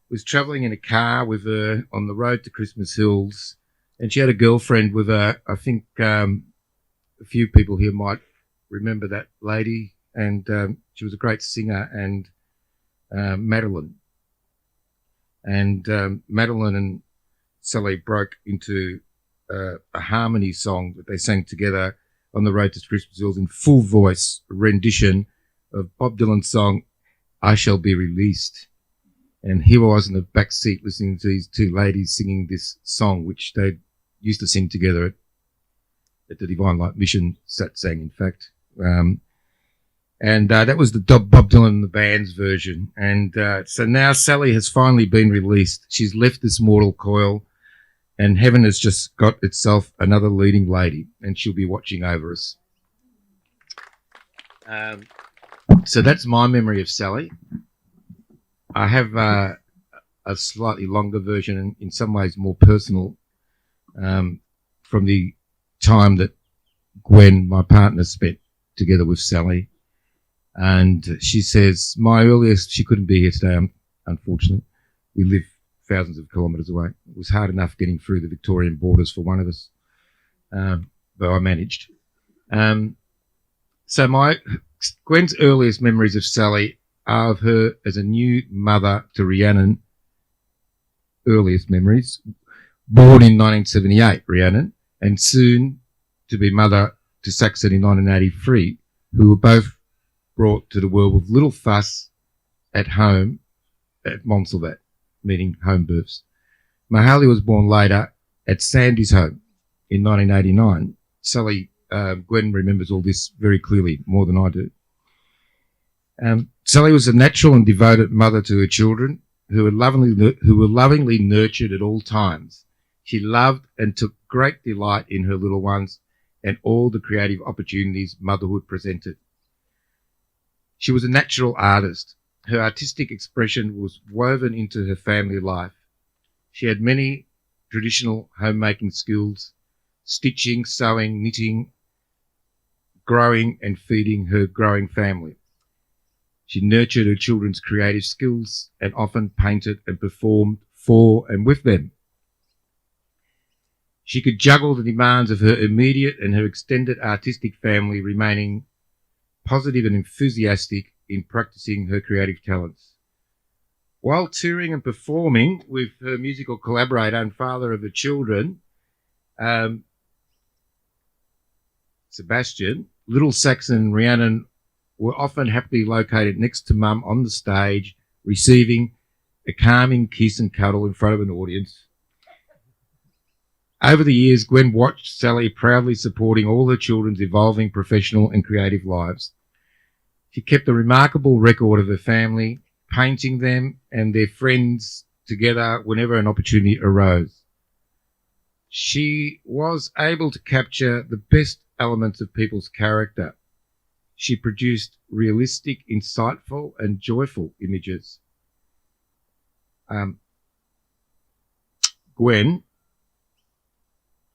was travelling in a car with her on the road to Christmas Hills, and she had a girlfriend with her. I think a few people here might remember that lady, and she was a great singer, and Madeline. And Madeline and Sally broke into a harmony song that they sang together on the road to Christmas Hills in full voice rendition of Bob Dylan's song, I Shall Be Released. And here I was in the back seat listening to these two ladies singing this song, which they used to sing together at the Divine Light Mission satsang, in fact. And that was the Bob Dylan and the band's version. And so now Sally has finally been released. She's left this mortal coil, and heaven has just got itself another leading lady, and she'll be watching over us. So that's my memory of Sally. I have a slightly longer version, and in some ways more personal, from the time that Gwen, my partner, spent together with Sally. And she says, she couldn't be here today, unfortunately. We live thousands of kilometres away. It was hard enough getting through the Victorian borders for one of us, but I managed. So Gwen's earliest memories of Sally are of her as a new mother to Rhiannon. Earliest memories, born in 1978, Rhiannon, and soon to be mother to Saxon in 1983, who were both brought to the world with little fuss at home at Montsalvat, meaning home births. Mahalia was born later at Sandy's home in 1989. Gwen remembers all this very clearly, more than I do. Sally was a natural and devoted mother to her children, who were lovingly nurtured at all times. She loved and took great delight in her little ones and all the creative opportunities motherhood presented. She was a natural artist. Her artistic expression was woven into her family life. She had many traditional homemaking skills: stitching, sewing, knitting, growing and feeding her growing family. She nurtured her children's creative skills and often painted and performed for and with them. She could juggle the demands of her immediate and her extended artistic family, remaining positive and enthusiastic in practicing her creative talents. While touring and performing with her musical collaborator and father of her children, Sebastian, little Saxon and Rhiannon were often happily located next to Mum on the stage, receiving a calming kiss and cuddle in front of an audience. Over the years, Gwen watched Sally proudly supporting all her children's evolving professional and creative lives. She kept a remarkable record of her family, painting them and their friends together whenever an opportunity arose. She was able to capture the best elements of people's character. She produced realistic, insightful and joyful images. Gwen,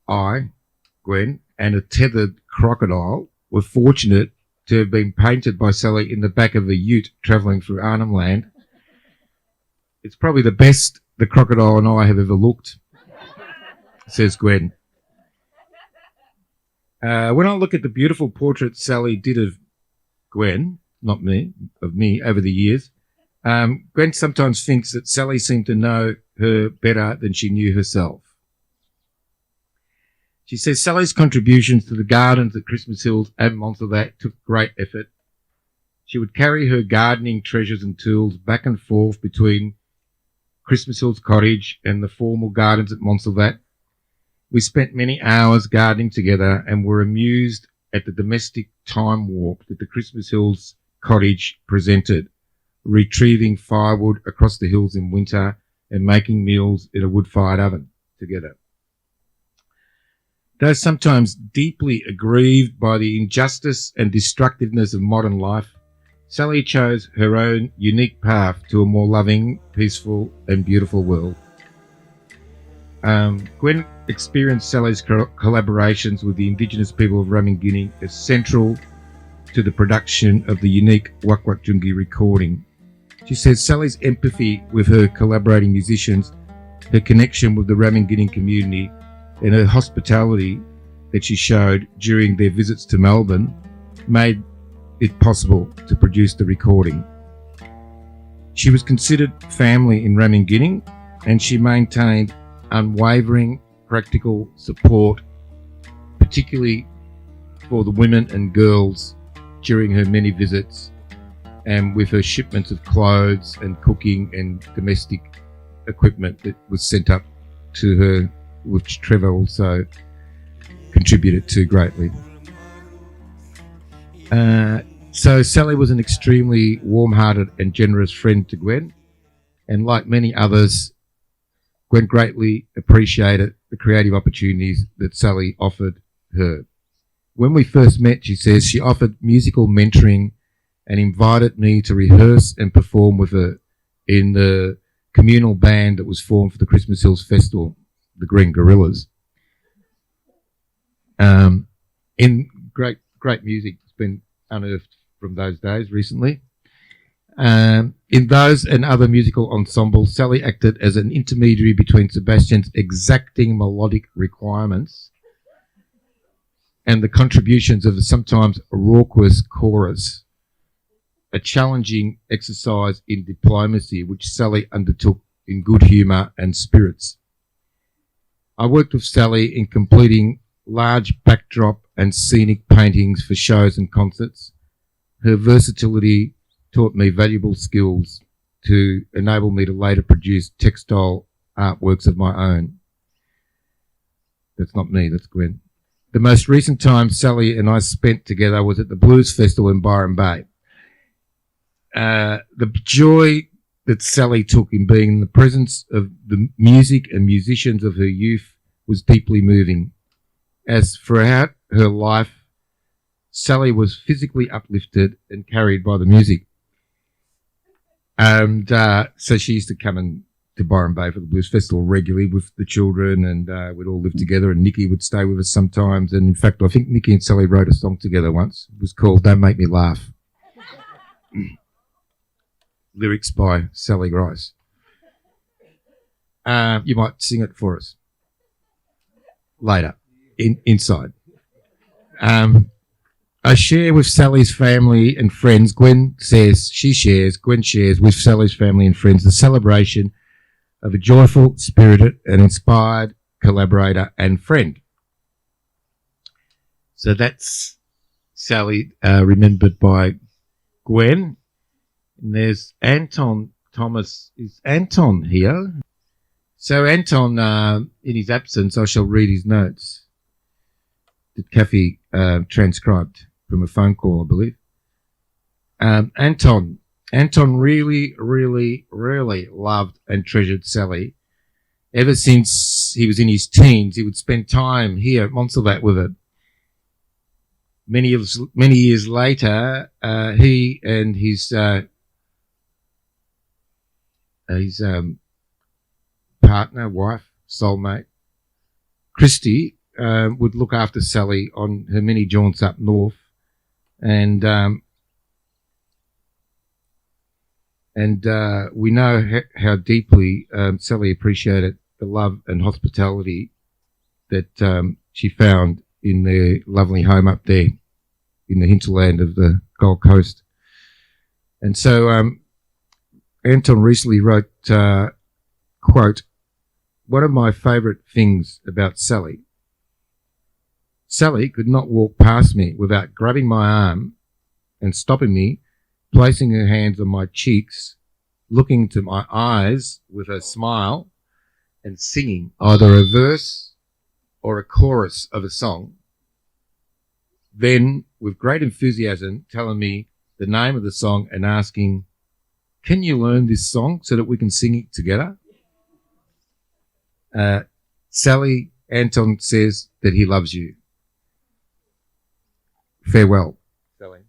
and a tethered crocodile were fortunate to have been painted by Sally in the back of a ute travelling through Arnhem Land. It's probably the best the crocodile and I have ever looked, says Gwen. When I look at the beautiful portrait Sally did of Gwen, not me, of me over the years, Gwen sometimes thinks that Sally seemed to know her better than she knew herself. She says Sally's contributions to the gardens at Christmas Hills and Montsalvat took great effort. She would carry her gardening treasures and tools back and forth between Christmas Hills Cottage and the formal gardens at Montsalvat. We spent many hours gardening together and were amused at the domestic time warp that the Christmas Hills Cottage presented, retrieving firewood across the hills in winter and making meals in a wood-fired oven together. Though sometimes deeply aggrieved by the injustice and destructiveness of modern life, Sally chose her own unique path to a more loving, peaceful and beautiful world. Gwen experienced Sally's collaborations with the Indigenous people of Ramingining as central to the production of the unique Wak Wak Jungi recording. She says Sally's empathy with her collaborating musicians, her connection with the Ramingining community and her hospitality that she showed during their visits to Melbourne made it possible to produce the recording. She was considered family in Ramingining and she maintained unwavering practical support, particularly for the women and girls during her many visits and with her shipments of clothes and cooking and domestic equipment that was sent up to her, which Trevor also contributed to greatly. So Sally was an extremely warm-hearted and generous friend to Gwen, and like many others, Gwen greatly appreciated the creative opportunities that Sally offered her. When we first met, she says, she offered musical mentoring and invited me to rehearse and perform with her in the communal band that was formed for the Christmas Hills Festival, the Green Gorillas. In great music. It's been unearthed from those days recently. In those and other musical ensembles, Sally acted as an intermediary between Sebastian's exacting melodic requirements and the contributions of a sometimes raucous chorus, a challenging exercise in diplomacy which Sally undertook in good humour and spirits. I worked with Sally in completing large backdrop and scenic paintings for shows and concerts. Her versatility taught me valuable skills to enable me to later produce textile artworks of my own. That's not me, that's Gwen. The most recent time Sally and I spent together was at the Blues Festival in Byron Bay. The joy that Sally took in being in the presence of the music and musicians of her youth was deeply moving. As throughout her life, Sally was physically uplifted and carried by the music. And so she used to come to Byron Bay for the Blues Festival regularly with the children, and we'd all live together, and Nikki would stay with us sometimes. And in fact, I think Nikki and Sally wrote a song together once. It was called Don't Make Me Laugh. Lyrics by Sally Grice. You might sing it for us later, inside. I share with Sally's family and friends. Gwen shares with Sally's family and friends the celebration of a joyful, spirited and inspired collaborator and friend. So that's Sally, remembered by Gwen. And there's Anton Thomas. Is Anton here? So Anton, in his absence, I shall read his notes that Kathy transcribed from a phone call, I believe. Anton really, really, really loved and treasured Sally. Ever since he was in his teens, he would spend time here at Montsalvat with her. Many years later, he and his partner, wife, soulmate, Christy, would look after Sally on her many jaunts up north, and we know how deeply Sally appreciated the love and hospitality that she found in their lovely home up there in the hinterland of the Gold Coast. And so Anton recently wrote, quote, "One of my favourite things about Sally could not walk past me without grabbing my arm and stopping me, placing her hands on my cheeks, looking into my eyes with a smile, and singing either a verse or a chorus of a song. Then, with great enthusiasm, telling me the name of the song and asking, 'Can you learn this song so that we can sing it together?' Sally, Anton says that he loves you. Farewell, Sally."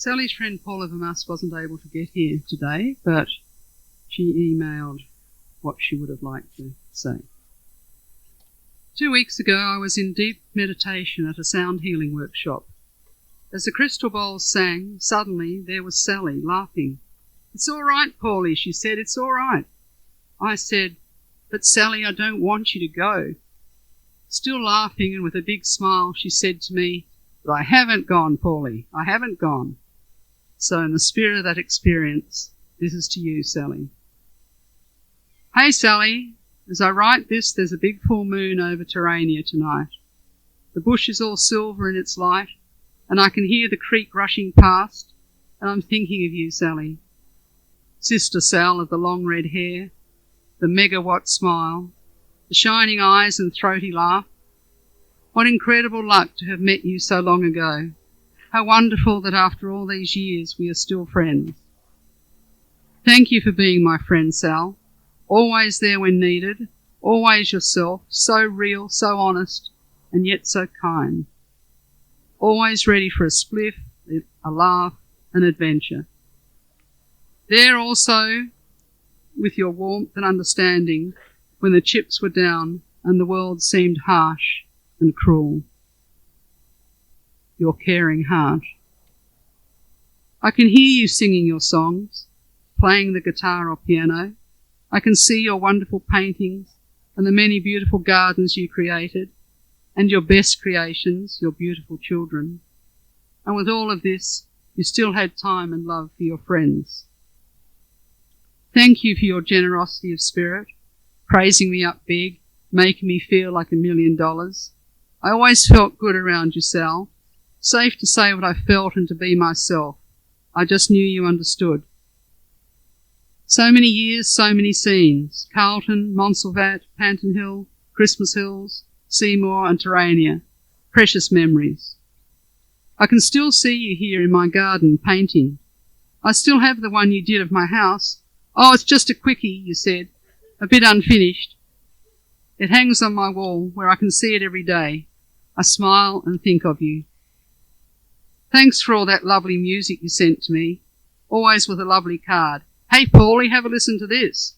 Sally's friend Paula Vermas wasn't able to get here today, but she emailed what she would have liked to say. 2 weeks ago, I was in deep meditation at a sound healing workshop. As the crystal bowls sang, suddenly there was Sally laughing. "It's all right, Paulie," she said, "it's all right." I said, "But Sally, I don't want you to go." Still laughing and with a big smile, she said to me, "But I haven't gone, Paulie, I haven't gone." So in the spirit of that experience, this is to you, Sally. Hey, Sally, as I write this, there's a big full moon over Terrania tonight. The bush is all silver in its light, and I can hear the creek rushing past, and I'm thinking of you, Sally. Sister Sal of the long red hair, the megawatt smile, the shining eyes and throaty laugh. What incredible luck to have met you so long ago. How wonderful that after all these years we are still friends. Thank you for being my friend, Sal. Always there when needed, always yourself, so real, so honest, and yet so kind. Always ready for a spliff, a laugh, an adventure. There also, with your warmth and understanding, when the chips were down and the world seemed harsh and cruel. Your caring heart. I can hear you singing your songs, playing the guitar or piano. I can see your wonderful paintings and the many beautiful gardens you created, and your best creations, your beautiful children. And with all of this, you still had time and love for your friends. Thank you for your generosity of spirit, praising me up big, making me feel like $1 million. I always felt good around you, Sal. Safe to say what I felt and to be myself. I just knew you understood. So many years, so many scenes. Carlton, Montsalvat, Panton Hill, Christmas Hills, Seymour and Terrania. Precious memories. I can still see you here in my garden painting. I still have the one you did of my house. Oh, it's just a quickie, you said, a bit unfinished. It hangs on my wall where I can see it every day. I smile and think of you. Thanks for all that lovely music you sent to me, always with a lovely card. Hey, Paulie, have a listen to this.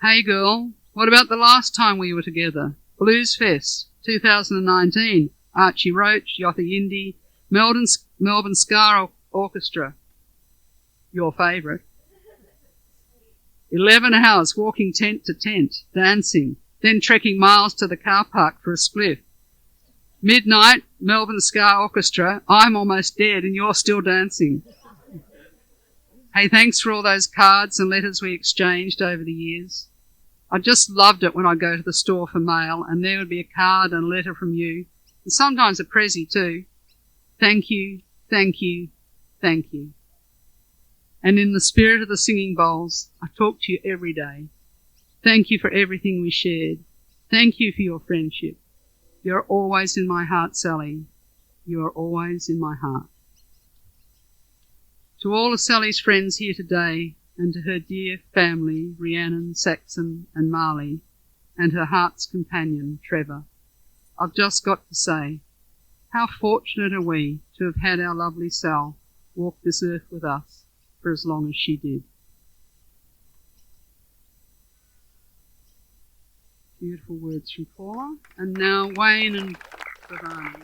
Hey, girl, what about the last time we were together? Blues Fest, 2019. Archie Roach, Yotha Yindi, Melbourne Ska Orchestra. Your favourite. 11 hours walking tent to tent, dancing, then trekking miles to the car park for a spliff. Midnight, Melbourne Ska Orchestra, I'm almost dead and you're still dancing. Hey, thanks for all those cards and letters we exchanged over the years. I just loved it when I go to the store for mail and there would be a card and a letter from you, and sometimes a prezi too. Thank you, thank you, thank you. And in the spirit of the singing bowls, I talk to you every day. Thank you for everything we shared. Thank you for your friendship. You're always in my heart, Sally. You are always in my heart. To all of Sally's friends here today, and to her dear family, Rhiannon, Saxon and Marley, and her heart's companion, Trevor, I've just got to say, how fortunate are we to have had our lovely Sal walk this earth with us for as long as she did. Beautiful words from Paula. And now Wayne and Giovanni.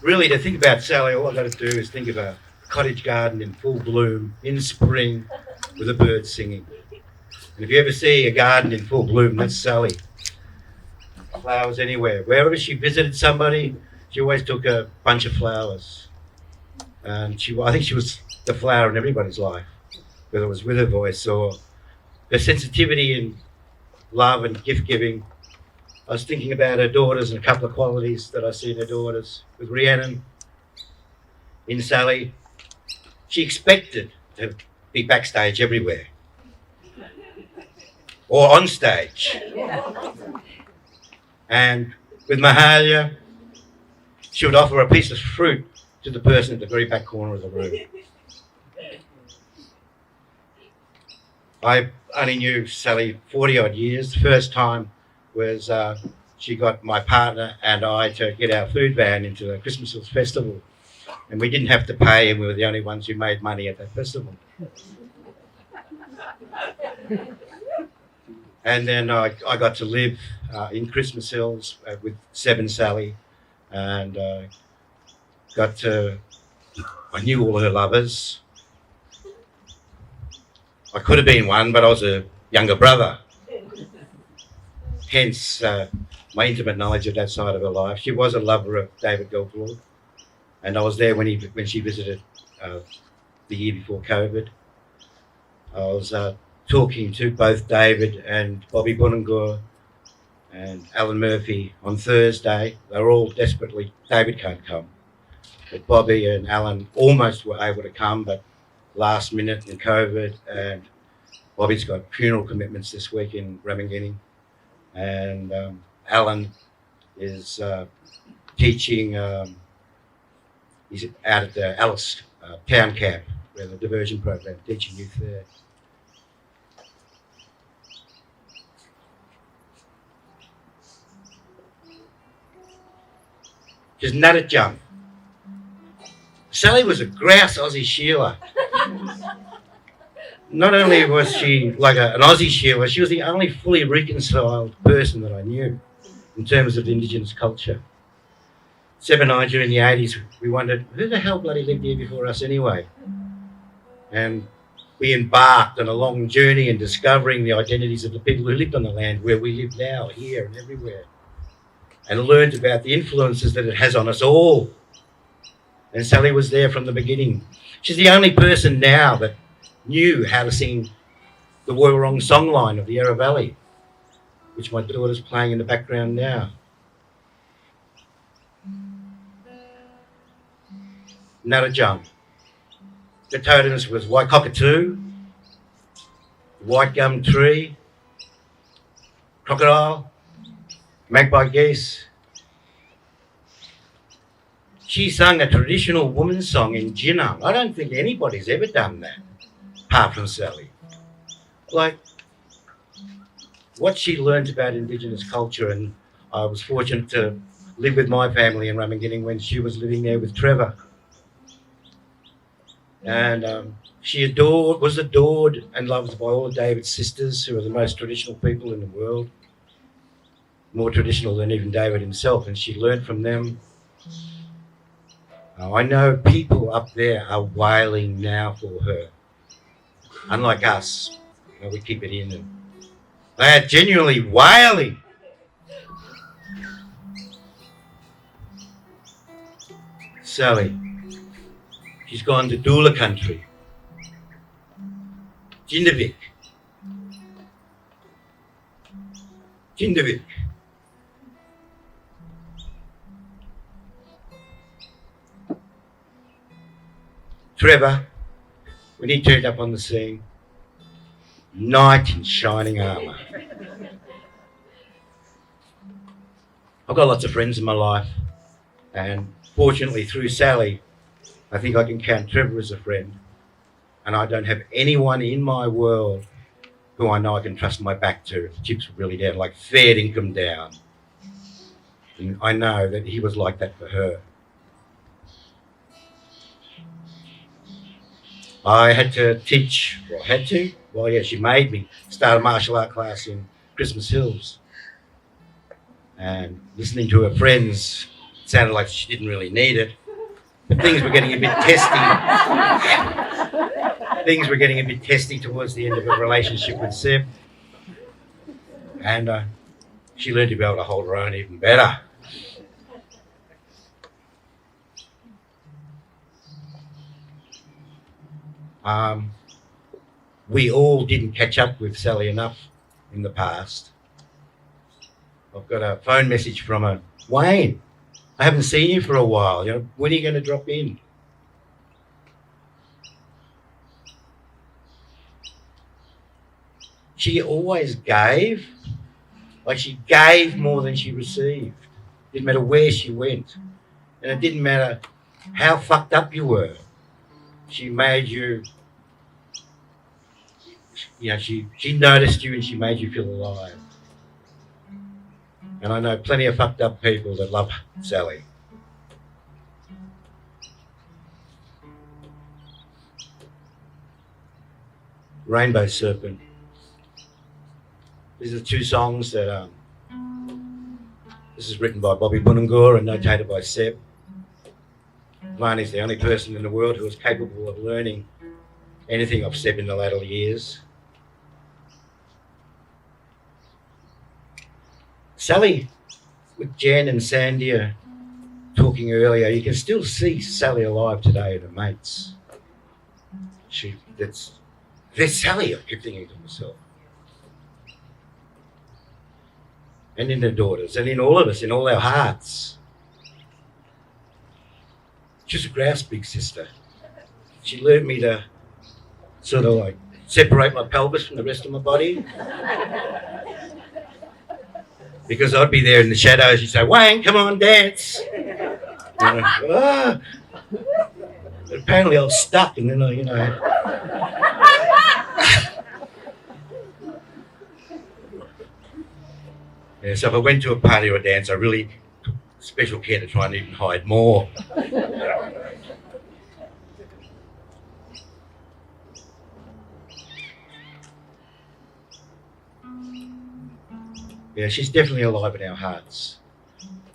Really, to think about Sally, all I've got to do is think of a cottage garden in full bloom in spring with the birds singing. And if you ever see a garden in full bloom, that's Sally. Flowers anywhere. Wherever she visited somebody, she always took a bunch of flowers. And I think she was the flower in everybody's life, whether it was with her voice or her sensitivity and love and gift giving. I was thinking about her daughters and a couple of qualities that I see in her daughters. With Rhiannon, in Sally, she expected to be backstage everywhere. Or on stage. And with Mahalia, she would offer a piece of fruit to the person at the very back corner of the room. I only knew Sally 40 odd years. The first time was she got my partner and I to get our food van into the Christmas Hills Festival. And we didn't have to pay, and we were the only ones who made money at that festival. And then I got to live in Christmas Hills with Seb and Sally, and I knew all her lovers. I could have been one, but I was a younger brother. Hence my intimate knowledge of that side of her life. She was a lover of David Gelflord, and I was there when she visited the year before COVID. I was talking to both David and Bobby Bunangur and Alan Murphy on Thursday. They were all desperately, David can't come, but Bobby and Alan almost were able to come, but last minute in COVID, and Bobby's got funeral commitments this week in Ramingining, and Alan is teaching, he's out at the Alice town camp, where the diversion program, teaching youth there. Just nut a jump. Sally was a grouse Aussie Sheila. Not only was she like an Aussie Sheila, she was the only fully reconciled person that I knew in terms of Indigenous culture. Seb and I, during the 80s, we wondered, who the hell bloody lived here before us anyway? And we embarked on a long journey in discovering the identities of the people who lived on the land where we live now, here and everywhere, and learned about the influences that it has on us all. And Sally was there from the beginning. She's the only person now that knew how to sing the Woiwurrung songline of the Yarra Valley, which my daughter's playing in the background now. Nuttajung. The totems was white cockatoo, white gum tree, crocodile, magpie geese. She sung a traditional woman's song in Jinnung. I don't think anybody's ever done that, apart from Sally. Like, what she learned about Indigenous culture, and I was fortunate to live with my family in Ramingining when she was living there with Trevor. And she was adored and loved by all of David's sisters, who are the most traditional people in the world, more traditional than even David himself, and she learned from them. I know people up there are wailing now for her. Unlike us, we keep it in, and they are genuinely wailing. Sally, she's gone to Doola country, Jindavik. Trevor, when he turned up on the scene, knight in shining armour. I've got lots of friends in my life, and fortunately through Sally, I think I can count Trevor as a friend, and I don't have anyone in my world who I know I can trust my back to if the chips were really down, like fair income down. And I know that he was like that for her. I had to teach, she made me start a martial art class in Christmas Hills. And listening to her friends, it sounded like she didn't really need it. But things were getting a bit testy. Things were getting a bit testy towards the end of her relationship with Seb. And she learned to be able to hold her own even better. We all didn't catch up with Sally enough in the past. I've got a phone message from her. Wayne, I haven't seen you for a while. When are you going to drop in? She always gave. Like, she gave more than she received. Didn't matter where she went. And it didn't matter how fucked up you were. She made you she noticed you and she made you feel alive. And I know plenty of fucked up people that love Sally. Rainbow Serpent. These are two songs that this is written by Bobby Bunangur and notated by Seb. Marnie's the only person in the world who is capable of learning anything of Seb in the latter years. Sally, with Jan and Sandy talking earlier, you can still see Sally alive today at her mates. There's Sally, I keep thinking to myself. And in her daughters, and in all of us, in all our hearts. She's a grouse big sister. She learned me to sort of like separate my pelvis from the rest of my body. Because I'd be there in the shadows, she'd say, Wayne, come on, dance. But apparently I was stuck, and then Yeah, so if I went to a party or a dance, I really took special care to try and even hide more. Yeah, she's definitely alive in our hearts.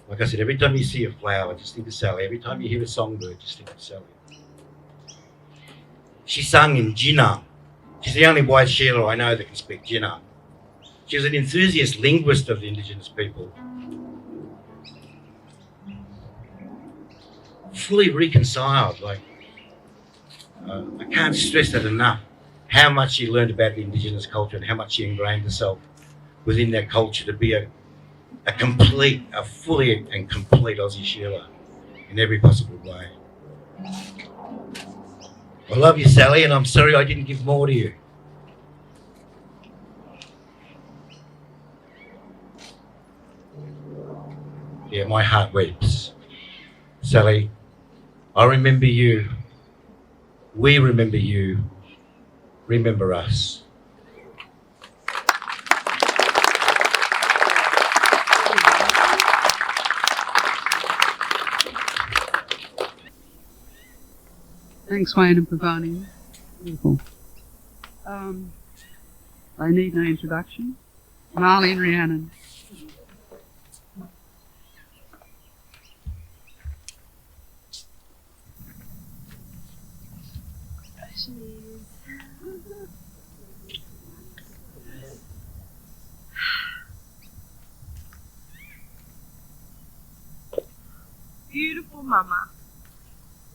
Like I said, every time you see a flower, just think of Sally. Every time you hear a songbird, just think of Sally. She sung in Jinnah. She's the only white Sheila I know that can speak Jinnah. She was an enthusiast linguist of the Indigenous people. Fully reconciled. I can't stress that enough. How much she learned about the Indigenous culture and how much she ingrained herself within that culture to be a fully and complete Aussie Sheila in every possible way. I love you, Sally, and I'm sorry I didn't give more to you. Yeah, my heart weeps. Sally, I remember you. We remember you. Remember us. Thanks, Wayne and Pavani. Beautiful. They need no introduction. Marley and Rhiannon. Beautiful mama.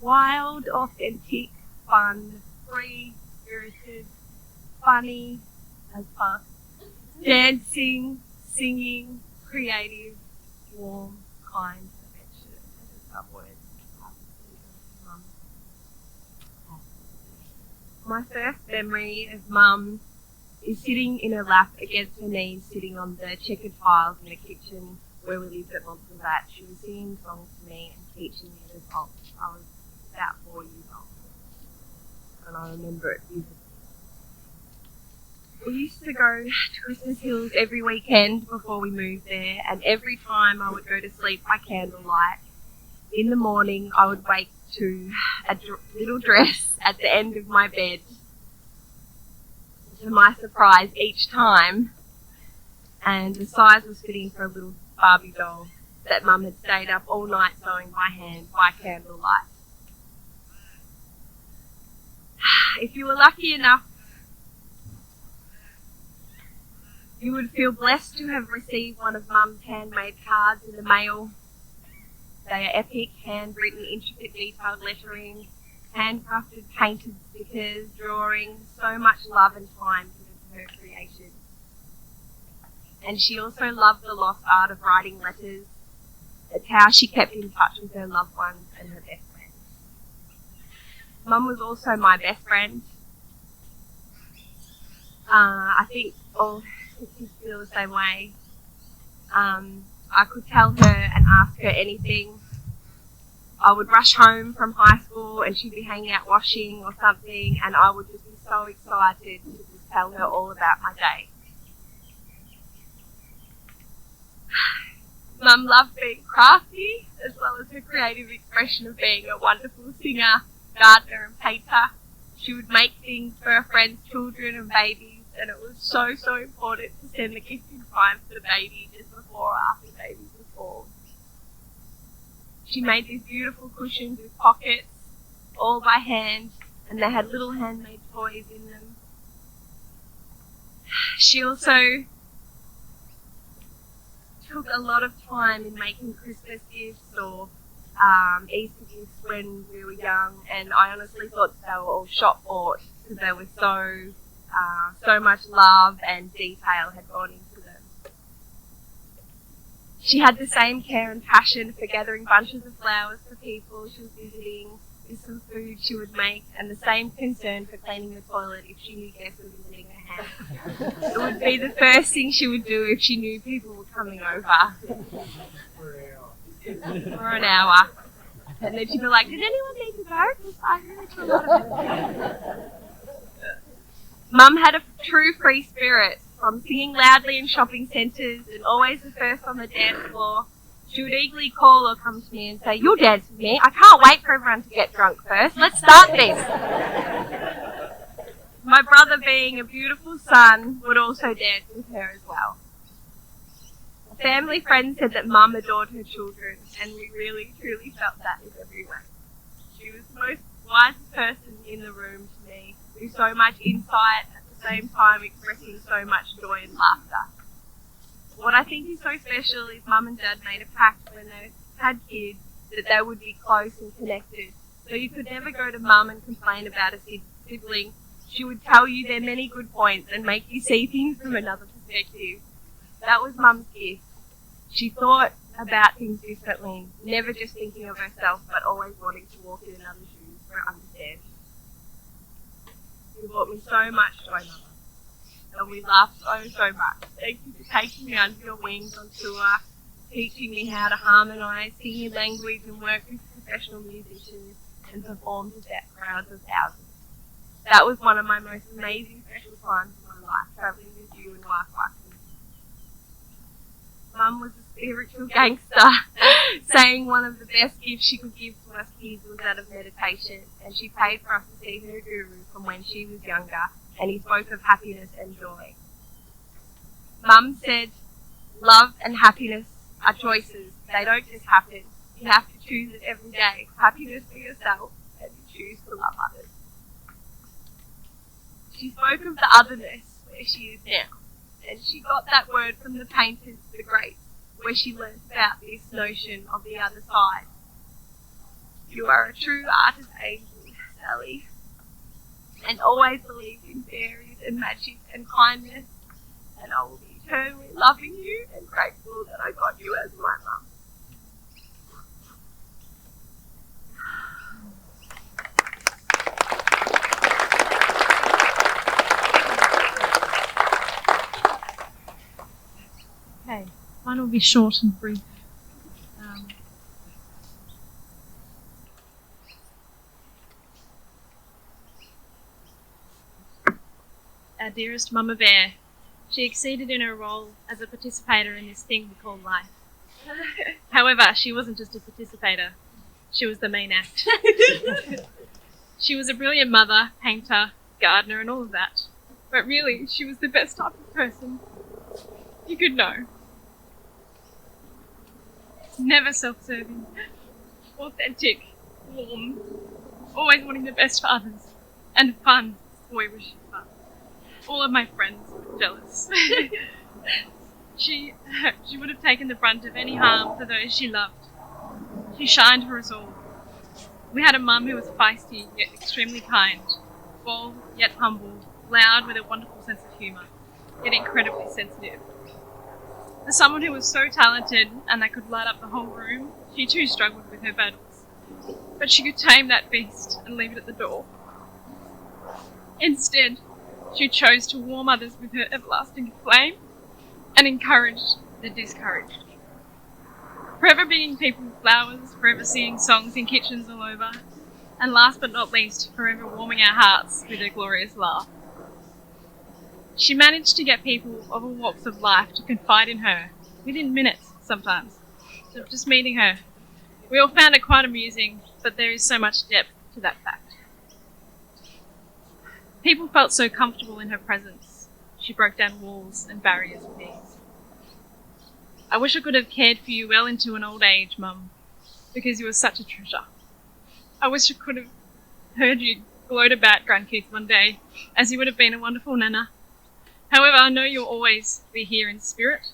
Wild, authentic, fun, free-spirited, funny as fuck, dancing, singing, creative, warm, kind, affectionate. I just love words. Mum. My first memory of Mum is sitting in her lap against her knees, sitting on the checkered tiles in the kitchen where we lived at Montsalvat. She was singing songs to me and teaching me to song. I was about 4 years old, and I remember it vividly. We used to go to Christmas Hills every weekend before we moved there, and every time I would go to sleep by candlelight, in the morning I would wake to a little dress at the end of my bed. To my surprise each time, and the size was fitting for a little Barbie doll that Mum had stayed up all night sewing by hand by candlelight. If you were lucky enough, you would feel blessed to have received one of Mum's handmade cards in the mail. They are epic, handwritten, intricate, detailed lettering, handcrafted, painted stickers, drawings, so much love and time given to her creation. And she also loved the lost art of writing letters. It's how she kept in touch with her loved ones and her best friends. Mum was also my best friend. I think all kids feel the same way. I could tell her and ask her anything. I would rush home from high school and she'd be hanging out washing or something, and I would just be so excited to just tell her all about my day. Mum loved being crafty, as well as her creative expression of being a wonderful singer, gardener and painter. She would make things for her friends' children and babies, and it was so, so important to send the gift in time for the baby just before or after babies were born. She made these beautiful cushions with pockets, all by hand, and they had little handmade toys in them. She also took a lot of time in making Christmas gifts or Easter gifts when we were young, and I honestly thought they were all shop bought because they were so much love and detail had gone into them. She had the same care and passion for gathering bunches of flowers for people she was visiting, with some food she would make, and the same concern for cleaning the toilet if she knew guests were visiting her house. It would be the first thing she would do if she knew people were coming over. For an hour. And then she'd be like, did anyone need to go? Because I really do a lot of it. Mum had a true free spirit, from singing loudly in shopping centres and always the first on the dance floor. She would eagerly call or come to me and say, you'll dance with me. I can't wait for everyone to get drunk first. Let's start this. My brother, being a beautiful son, would also dance with her as well. Family friends said that Mum adored her children, and we really, truly felt that in every way. She was the most wisest person in the room to me, with so much insight, at the same time expressing so much joy and laughter. What I think is so special is Mum and Dad made a pact when they had kids that they would be close and connected. So you could never go to Mum and complain about a sibling. She would tell you their many good points and make you see things from another perspective. That was Mum's gift. She thought about things differently, never just thinking of herself, but always wanting to walk in another's shoes for understanding. You brought me so much joy, Mum, and we laughed so much. Thank you for taking me under your wings on tour, teaching me how to harmonise, sing your language and work with professional musicians and perform to crowds of thousands. That was one of my most amazing special times of my life, travelling with you and Waikwa. Mum was a spiritual gangster, saying one of the best gifts she could give to us kids was that of meditation, and she paid for us to see her guru from when she was younger, and he spoke of happiness and joy. Mum said, love and happiness are choices. They don't just happen. You have to choose it every day. Happiness for yourself, and you choose to love others. She spoke of the otherness where she is now. And she got that word from the painters, the greats, where she learnt about this notion of the other side. You are a true artist angel, Sally, and always believed in fairies and magic and kindness, and I will be eternally loving you and grateful that I got you as my mum. Okay, mine will be short and brief. Our dearest Mama Bear, she exceeded in her role as a participator in this thing we call life. However, she wasn't just a participator, she was the main act. She was a brilliant mother, painter, gardener and all of that. But really, she was the best type of person you could know. Never self-serving, authentic, warm, always wanting the best for others, and fun. Boy, was she fun. All of my friends were jealous. She would have taken the brunt of any harm for those she loved. She shined for us all. We had a mum who was feisty yet extremely kind, bold yet humble, loud with a wonderful sense of humour, yet incredibly sensitive. For someone who was so talented and that could light up the whole room, she too struggled with her battles. But she could tame that beast and leave it at the door. Instead, she chose to warm others with her everlasting flame and encouraged the discouraged. Forever bringing people flowers, forever singing songs in kitchens all over, and last but not least, forever warming our hearts with her glorious laugh. She managed to get people of all walks of life to confide in her, within minutes sometimes, of just meeting her. We all found it quite amusing, but there is so much depth to that fact. People felt so comfortable in her presence. She broke down walls and barriers with ease. I wish I could have cared for you well into an old age, Mum, because you were such a treasure. I wish I could have heard you gloat about grandkids one day, as you would have been a wonderful nana. However, I know you'll always be here in spirit.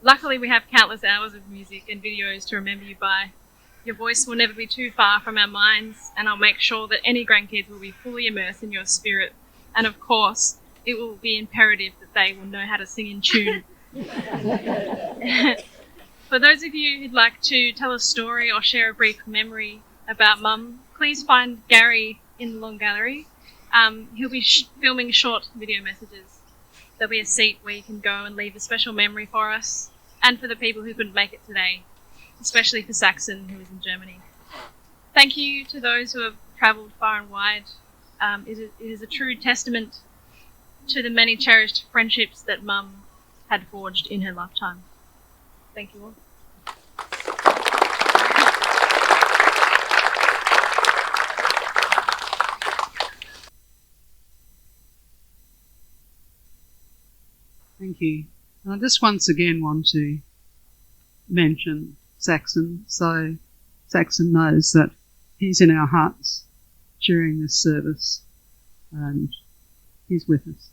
Luckily, we have countless hours of music and videos to remember you by. Your voice will never be too far from our minds, and I'll make sure that any grandkids will be fully immersed in your spirit. And of course, it will be imperative that they will know how to sing in tune. For those of you who'd like to tell a story or share a brief memory about Mum, please find Gary in the long gallery. He'll be filming short video messages. There'll be a seat where you can go and leave a special memory for us, and for the people who couldn't make it today, especially for Saxon, who is in Germany. Thank you to those who have travelled far and wide. It is a true testament to the many cherished friendships that Mum had forged in her lifetime. Thank you all. Thank you. I just once again want to mention Saxon, so Saxon knows that he's in our hearts during this service and he's with us.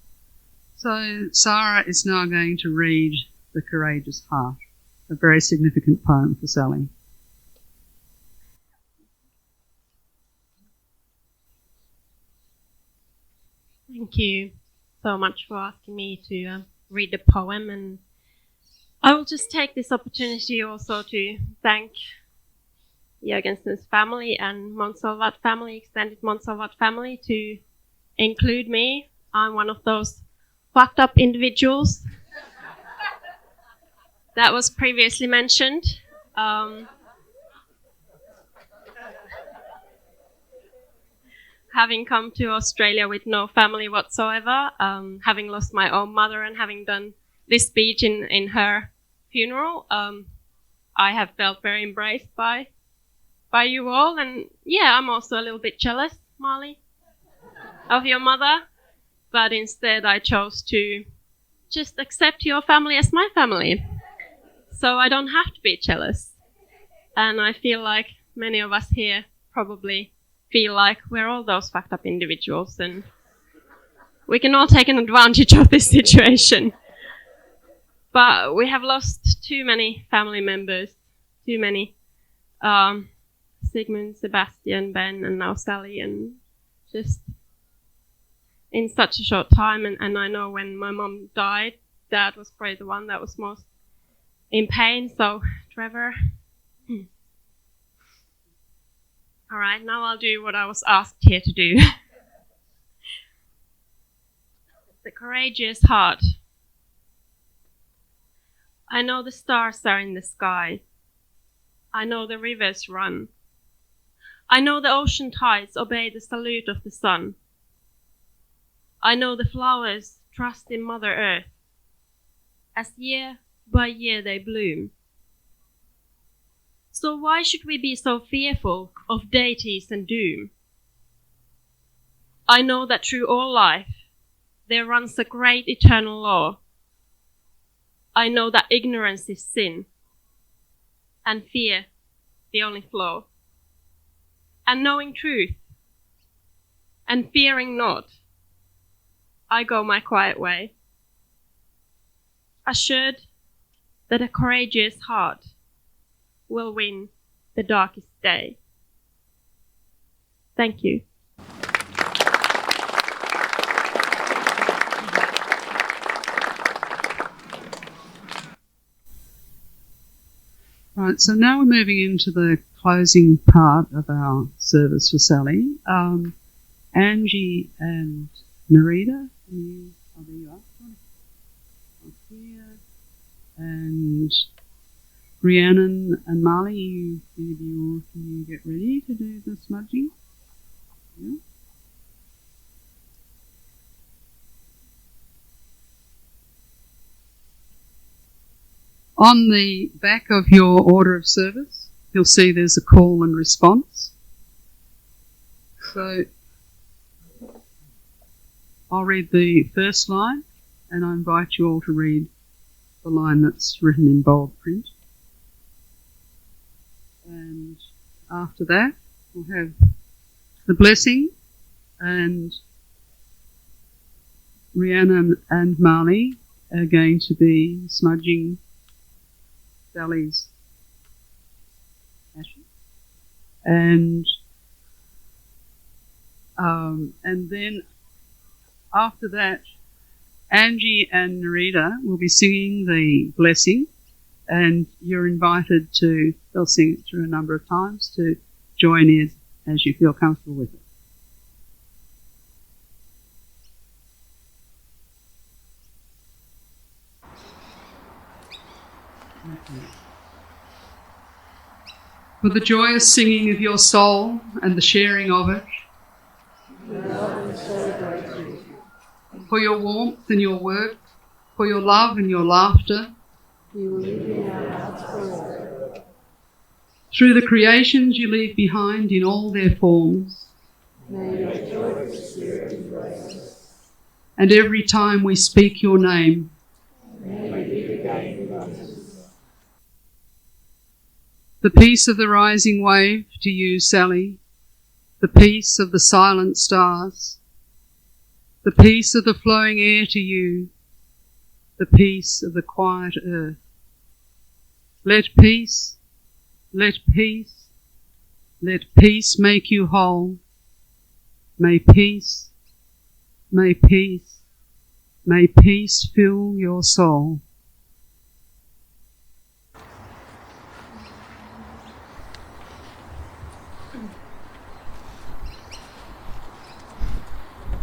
So Sarah is now going to read The Courageous Heart, a very significant poem for Sally. Thank you so much for asking me to read the poem, and I will just take this opportunity also to thank Jørgensen's family and Montsalvat family, extended Montsalvat family, to include me. I'm one of those fucked up individuals that was previously mentioned. Having come to Australia with no family whatsoever, having lost my own mother and having done this speech in her funeral, I have felt very embraced by you all. And yeah, I'm also a little bit jealous, Molly, of your mother. But instead I chose to just accept your family as my family. So I don't have to be jealous. And I feel like many of us here probably feel like we're all those fucked up individuals, and we can all take an advantage of this situation. But we have lost too many family members, too many. Sigmund, Sebastian, Ben, and now Sally, and just in such a short time. And I know when my mum died, Dad was probably the one that was most in pain. So, Trevor. All right, now I'll do what I was asked here to do. The Courageous Heart. I know the stars are in the sky. I know the rivers run. I know the ocean tides obey the salute of the sun. I know the flowers trust in Mother Earth, as year by year they bloom. So why should we be so fearful of deities and doom? I know that through all life there runs a great eternal law. I know that ignorance is sin, and fear the only flaw. And knowing truth, and fearing not, I go my quiet way, assured that a courageous heart will win the darkest day. Thank you. Right, so now we're moving into the closing part of our service for Sally. Angie and Narita, there you are. Up here. And Rhiannon and Marley, can you get ready to do the smudging? Yeah. On the back of your order of service, you'll see there's a call and response. So I'll read the first line, and I invite you all to read the line that's written in bold print. And after that, we'll have the blessing, and Rhiannon and Marley are going to be smudging Sally's ashes. And then after that, Angie and Nerida will be singing the blessing, and you're invited to, they'll sing it through a number of times, to join in as you feel comfortable with it. For the joyous singing of your soul and the sharing of it, for your warmth and your work, for your love and your laughter, through the creations you leave behind in all their forms, and every time we speak your name, the peace of the rising wave to you, Sally, the peace of the silent stars, the peace of the flowing air to you, the peace of the quiet earth. Let peace, let peace, let peace make you whole. May peace, may peace, may peace fill your soul.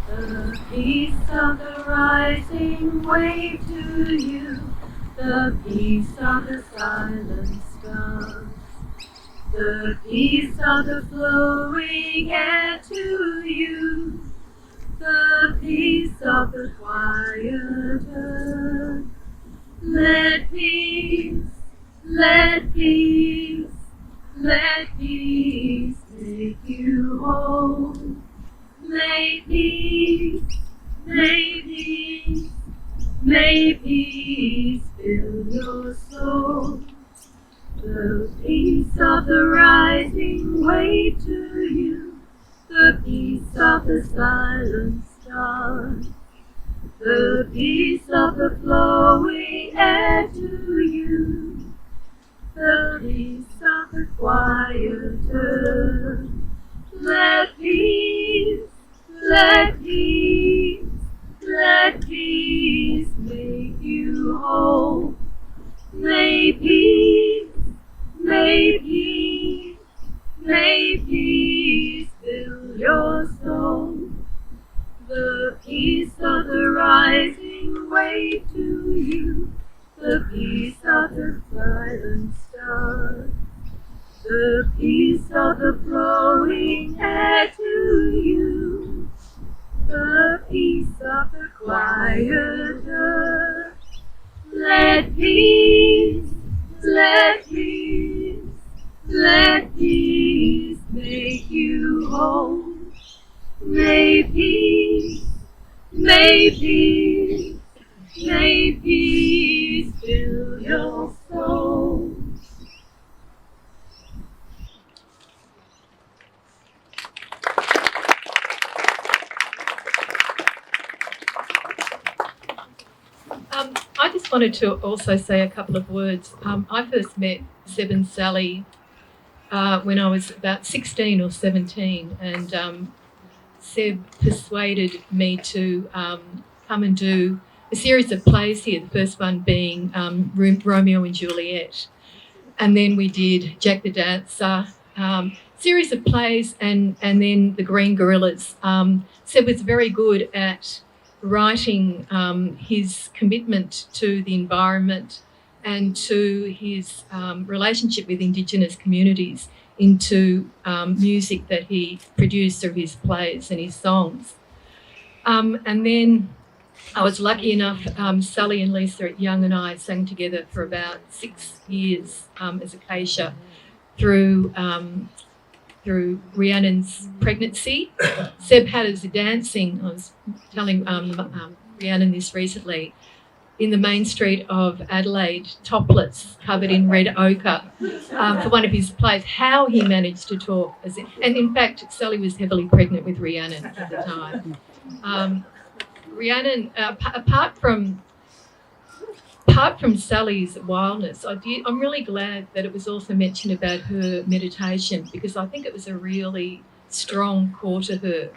The peace of the rising wave to you, the peace of the silent stars, the peace of the flowing air to you, the peace of the quiet earth. Let peace, let peace, let peace make you whole. May peace, may peace, may peace fill your soul. The peace of the rising wave to you, the peace of the silent stars, the peace of the flowing air to you, the peace of the quiet earth. Let peace, let peace, let peace make you whole. May peace, may peace, may peace fill your soul. The peace of the rising wave to you, the peace of the silent stars, the peace of the flowing air to you, the peace of the quiet earth. Let peace, let peace, let peace make you whole. May peace, may peace, may peace fill your soul. I just wanted to also say a couple of words. I first met Seb and Sally when I was about 16 or 17, and Seb persuaded me to come and do a series of plays here, the first one being Romeo and Juliet. And then we did Jack the Dancer, series of plays, and then The Green Gorillas. Seb was very good at writing his commitment to the environment and to his relationship with Indigenous communities into music that he produced through his plays and his songs. And then I was lucky enough, Sally and Lisa Young and I sang together for about 6 years as Acacia through Rhiannon's pregnancy. Seb had us dancing, I was telling Rhiannon this recently, in the main street of Adelaide, topless, covered in red ochre, for one of his plays. How he managed to talk, and in fact, Sally was heavily pregnant with Rhiannon at the time. Rhiannon, apart from Sally's wildness, I'm really glad that it was also mentioned about her meditation, because I think it was a really strong core to her.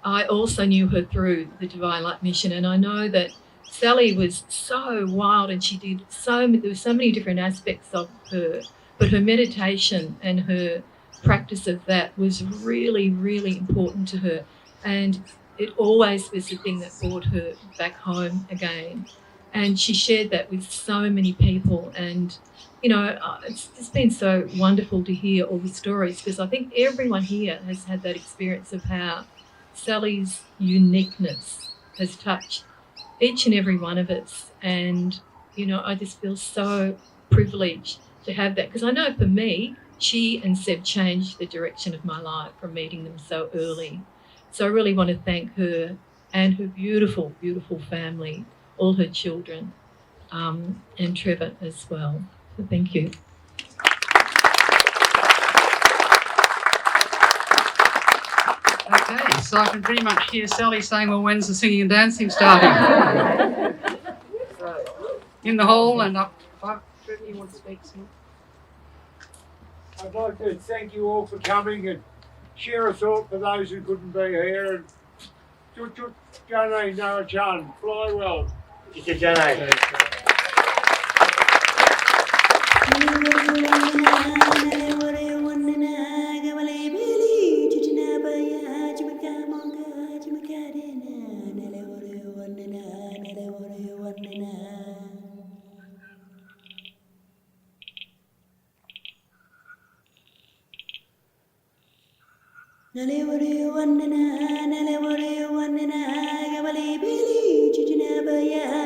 I also knew her through the Divine Light Mission, and I know that Sally was so wild, and there were so many different aspects of her, but her meditation and her practice of that was really, really important to her, and it always was the thing that brought her back home again. And she shared that with so many people, and it's just been so wonderful to hear all the stories, because I think everyone here has had that experience of how Sally's uniqueness has touched each and every one of us. And I just feel so privileged to have that, because I know for me, she and Seb changed the direction of my life from meeting them so early. So I really want to thank her and her beautiful, beautiful family, all her children, and Trevor as well. So thank you. Okay, so I can pretty much hear Sally saying, well, when's the singing and dancing starting? In the hall and up. Trevor, you want to speak some? I'd like to thank you all for coming and share a thought for those who couldn't be here. And Chut Jane Narachan, fly well. Chut Jane. Nale wore wandana gavale bili chichina baya